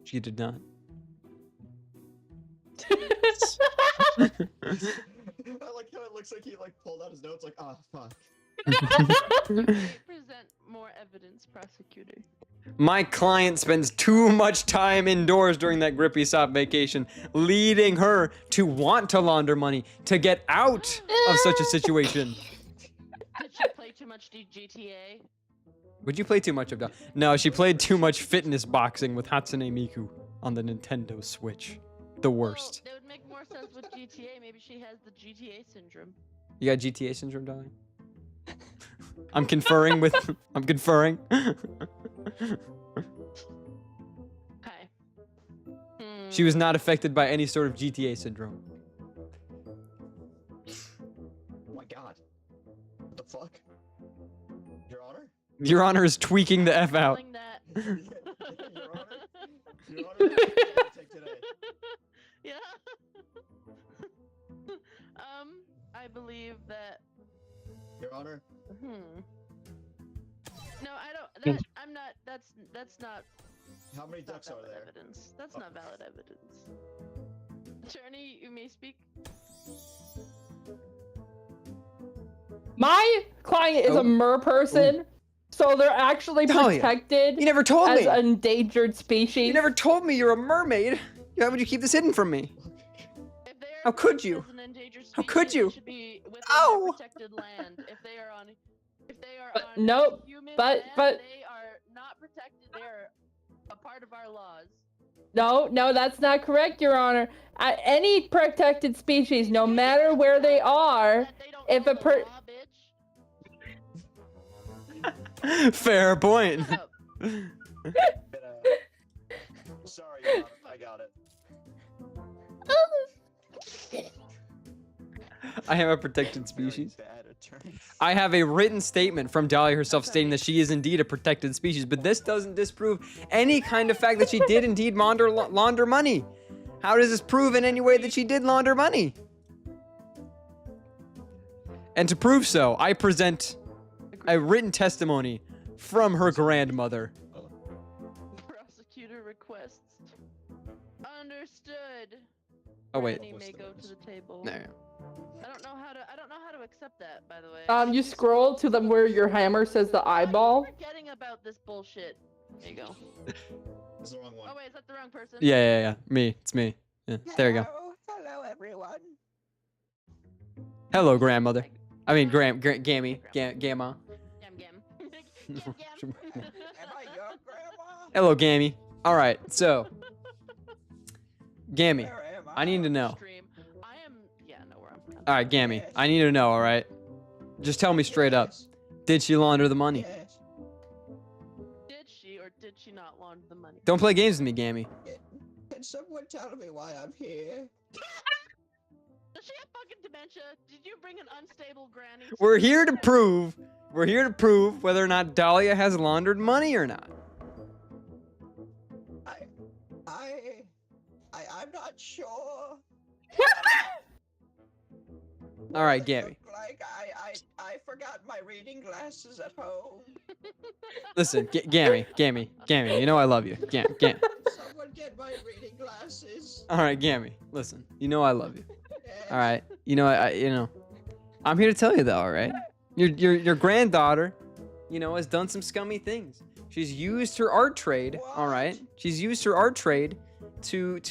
She did not. I like how it looks like he like pulled out his notes like, ah, fuck. Present more evidence, prosecutor. My client spends too much time indoors during that grippy sock vacation, leading her to want to launder money to get out of such a situation. Did she play too much GTA? Would you play too much of that? No, she played too much fitness boxing with Hatsune Miku on the Nintendo Switch. The worst. Well, that would make more sense with GTA. Maybe she has the GTA syndrome. You got GTA syndrome, darling? I'm conferring with. I'm conferring. Okay. She was not affected by any sort of GTA syndrome. Oh my god. What the fuck? Your Honor? Your Honor is tweaking the F out. Feeling that. Your Honor? Your Honor, what did you take today? Yeah. I believe that. Your Honor? No, I don't. I'm not. That's not. How many Not ducks are valid there? evidence. That's not valid evidence. Attorney, you may speak. My client is a mer person, so they're actually Talia, protected You never told as me. an endangered species. You never told me you're a mermaid. Why would you keep this hidden from me? If they are How could protected you? as an endangered How species, could they you? should be within Ow! their protected land. If they are on nope, human but- land, but- they are not protected. They are a part of our laws. No, that's not correct, Your Honor. Any protected species, no matter where they are, That they don't if know a the law, bitch. Fair point. Shut up. Sorry, Your Honor, I got it. I am a protected species. Very bad attorney. I have a written statement from Dahlia herself stating that she is indeed a protected species, but this doesn't disprove any kind of fact that she did indeed launder money. How does this prove in any way that she did launder money? And to prove so, I present a written testimony from her grandmother. Prosecutor requests. Understood. Oh wait, Attorney may go to the table. no. I don't know how to accept that, by the way. You scroll to the where your hammer says the eyeball. I'm forgetting about this bullshit. There you go. It's the wrong one. Oh wait, is that the wrong person? Yeah. Me. It's me. Yeah. There you go. Hello, everyone. Hello, grandmother. I mean, Gammy. Gamma. Gam. Am I your grandma? Hello, Gammy. All right, so Gammy, Where am I need to know. Stream. I am. Yeah, no, where I'm from. All right, Gammy, I need to know. All right, just tell me straight up. Did she launder the money? Yes. Did she or did she not launder the money? Don't play games with me, Gammy. Can someone tell me why I'm here? Does she have fucking dementia? Did you bring an unstable granny? We're here to prove. We're here to prove whether or not Dahlia has laundered money or not. I'm not sure. All right, Gammy. Like I forgot my reading glasses at home. Listen, Gammy. You know I love you. Gam. Someone get my reading glasses. All right, Gammy. Listen, you know I love you. Yes. All right, you know, I'm here to tell you though. All right, your granddaughter, has done some scummy things. She's used her art trade. All right, she's used her art trade to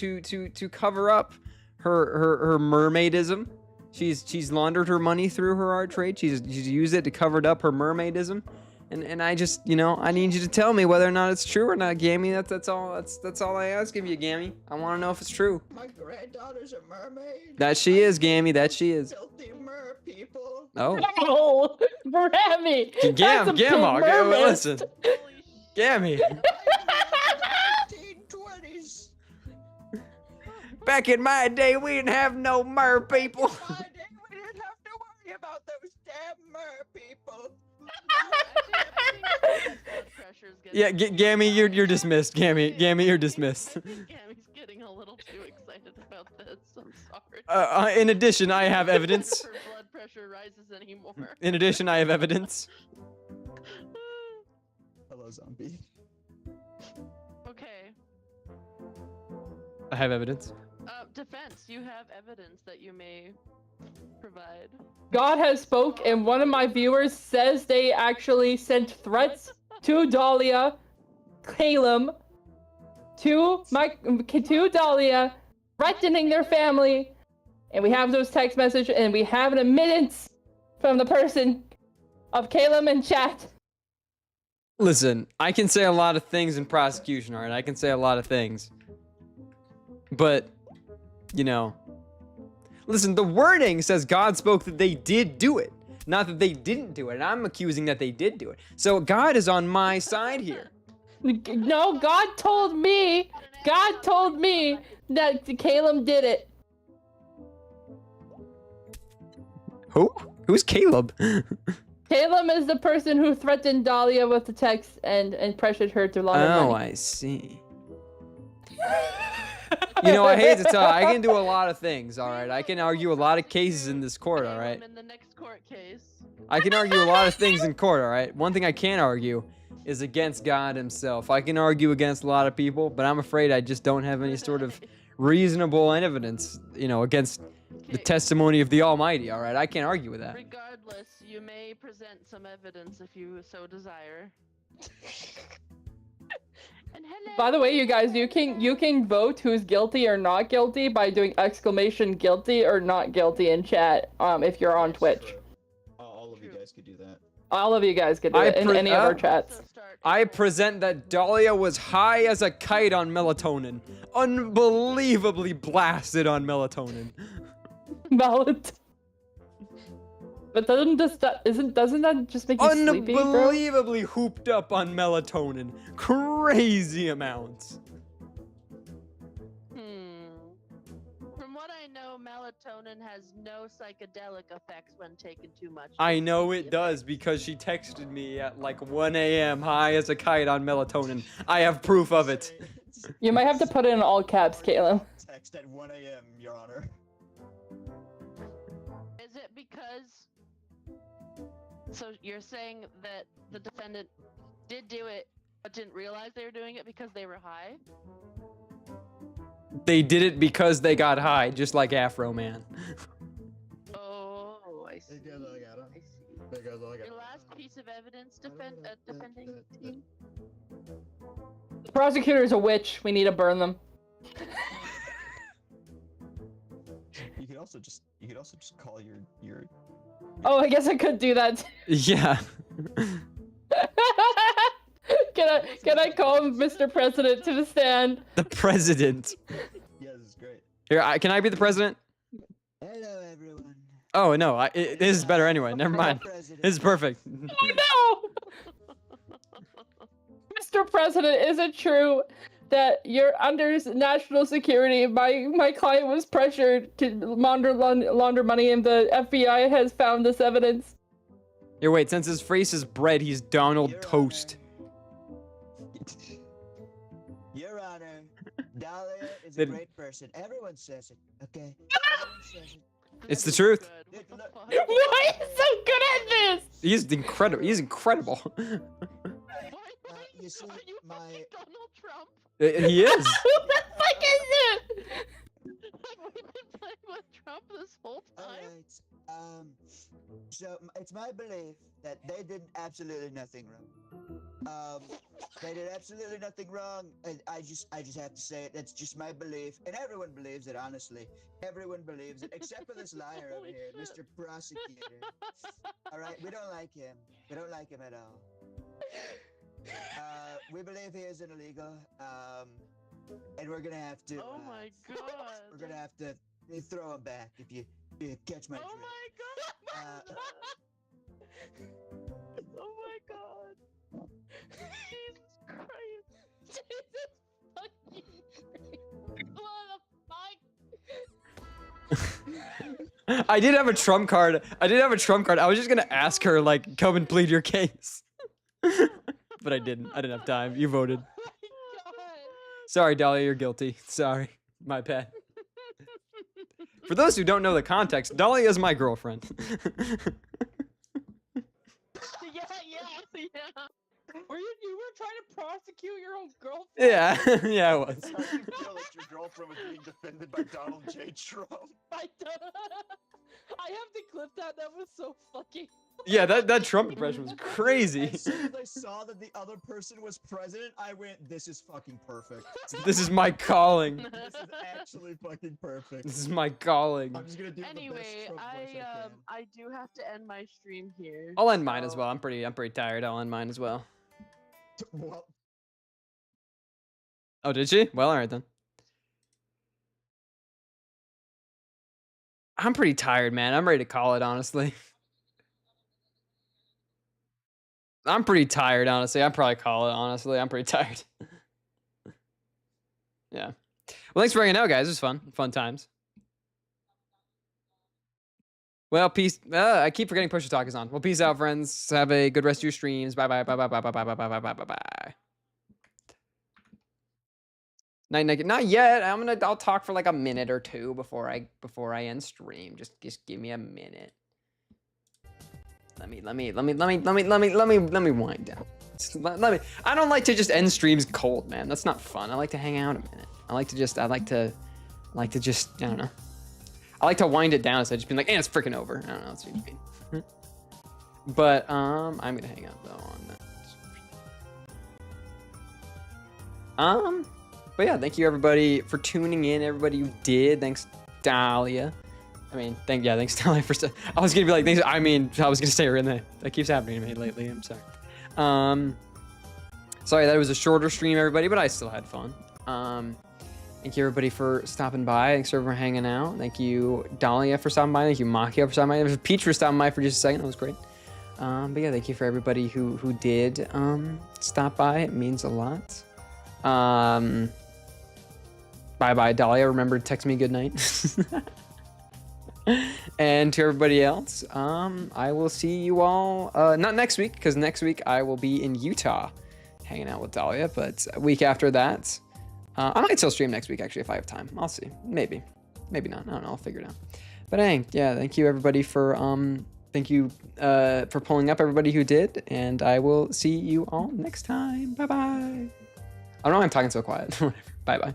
cover up her mermaidism. She's laundered her money through her art trade. She's used it to cover up her mermaidism. And I just, I need you to tell me whether or not it's true or not, Gammy. That's all I ask of you, Gammy. I want to know if it's true. My granddaughter's a mermaid. That she is, Gammy. That she is. Filthy mer people. Oh. Oh, Grammy. Gamma. Okay, well, listen. Holy Gammy. 1920s. Back in my day, we didn't have no mer people. My day, we didn't have to worry about those damn mer people. Yeah, Gammy, you're dismissed. Gammy, you're dismissed. I think Gammy's getting a little too excited about this. I'm sorry. In addition, I have evidence. Her blood pressure rises anymore. In addition, I have evidence. Hello, zombie. Okay. I have evidence. Defense, you have evidence that you may provide. God has spoke, and one of my viewers says they actually sent threats to Dahlia, Caleb, to Dahlia, threatening their family, and we have those text messages, and we have an admittance from the person of Caleb in chat. Listen, I can say a lot of things in prosecution, alright? I can say a lot of things. But, listen, the wording says God spoke that they did do it, not that they didn't do it. And I'm accusing that they did do it. So God is on my side here. No, God told me that Caleb did it. Who? Who's Caleb? Caleb is the person who threatened Dahlia with the text and pressured her to launder money. Oh, I see. I hate to tell you, I can do a lot of things, alright? I can argue a lot of cases in this court, alright? In the next court case. I can argue a lot of things in court, alright? One thing I can't argue is against God himself. I can argue against a lot of people, but I'm afraid I just don't have any sort of reasonable evidence, against the testimony of the Almighty, alright? I can't argue with that. Regardless, you may present some evidence if you so desire. And hello. By the way, you guys, you can vote who's guilty or not guilty by doing exclamation guilty or not guilty in chat. If you're on Twitch, All of you guys could do that. all of you guys could do it in any of our chats. I present that Dahlia was high as a kite on melatonin. Unbelievably blasted on melatonin. But doesn't that just make you sleepy, bro? Unbelievably hooped up on melatonin. Crazy amounts. From what I know, melatonin has no psychedelic effects when taken too much. I know it does because she texted me at like 1 a.m. high as a kite on melatonin. I have proof of it. You might have to put it in all caps, Caleb. Text at 1 a.m., Your Honor. Is it because... So you're saying that the defendant did do it, but didn't realize they were doing it because they were high? They did it because they got high, just like Afro Man. Oh, I see. guys all got him. I see. You guys all got Your him. last piece of evidence defending team. The prosecutor is a witch. We need to burn them. You could also just call your Oh, I guess I could do that. Yeah. Can I call him Mr. President to the stand? The president. Yeah, this is great. Here, can I be the president? Hello, everyone. Oh no, this is better anyway. Never mind. This is perfect. Oh no! Mr. President, is it true that you're under national security? My client was pressured to launder money, and the FBI has found this evidence. Here, wait. Since his face is bread, he's Donald Your Toast. Your Honor, Dahlia is a Did- great person. Everyone says it, okay? Everyone says it. It's the truth. Look, look, Why is so good at this? He's incredible. He's incredible. you see, Are you my fucking Donald Trump? He is. Who the fuck is it? Have we been playing with Trump this whole time? alright. So it's my belief that they did absolutely nothing wrong. They did absolutely nothing wrong. And I just have to say it. That's just my belief, and everyone believes it. Honestly, everyone believes it, except for this liar over Holy here, shit. Mr. Prosecutor. All right, we don't like him. We don't like him at all. We believe he is an illegal. And we're gonna have to. Oh my god. We're gonna have to throw him back if you catch my Oh drift. my god. Uh, Oh my god. Jesus Christ. Jesus fucking Christ. What the fuck? I did have a trump card. I was just gonna ask her, like, come and plead your case. But I didn't. I didn't have time. You voted. Oh my god. Sorry, Dahlia, you're guilty. Sorry. My bad. For those who don't know the context, Dahlia is my girlfriend. Yeah. You were trying to prosecute your own girlfriend? Yeah, yeah, I was. How do you feel that your girlfriend was being defended by Donald J. Trump? I have to clip that. That was so fucking. Yeah, that Trump impression was crazy. As soon as I saw that the other person was president, I went, "This is fucking perfect. This is my calling. This is actually fucking perfect." This is my calling. I'm just gonna do the Anyway, best Trump voice I can. I do have to end my stream here. I'll end mine as so- well. I'm pretty tired. I'll end mine as well. Well, Oh, did she? Well, all right then. I'm pretty tired, man. I'm ready to call it, honestly. I'm pretty tired, honestly. I'd probably call it, honestly. I'm pretty tired. Yeah. Well, thanks for hanging out, guys. It was fun. Fun times. Well, peace. I keep forgetting Push to Talk is on. Well, peace out, friends. Have a good rest of your streams. Bye, bye, bye, bye, bye, bye, bye, bye, bye, bye, bye, bye. Night, night. Not yet. I'll talk for like a minute or two before I end stream. Just give me a minute. Let me wind down. I don't like to just end streams cold, man. That's not fun. I like to hang out a minute. I like to just, I don't know. I like to wind it down instead of just being like, it's freaking over. I don't know. That's what you mean. But, I'm gonna hang out though on that. But yeah, thank you everybody for tuning in. Everybody who did. Thanks, Dahlia. I mean, thanks Dahlia for I was gonna be like, I was gonna say Renee. That keeps happening to me lately. I'm sorry. Sorry that it was a shorter stream, everybody, but I still had fun. Thank you everybody for stopping by. Thanks for everyone hanging out. Thank you Dahlia for stopping by. Thank you Makia for stopping by. There's Peach for stopping by for just a second. That was great. But yeah, thank you for everybody who did stop by. It means a lot. Bye Dahlia. Remember to text me good night. And to everybody else, I will see you all not next week, because next week I will be in Utah hanging out with Dahlia, but a week after that I might still stream next week actually if I have time. I'll see. Maybe not. I don't know. I'll figure it out. But hey, yeah, thank you everybody for pulling up, everybody who did, and I will see you all next time. Bye bye. I don't know why I'm talking so quiet. Bye bye.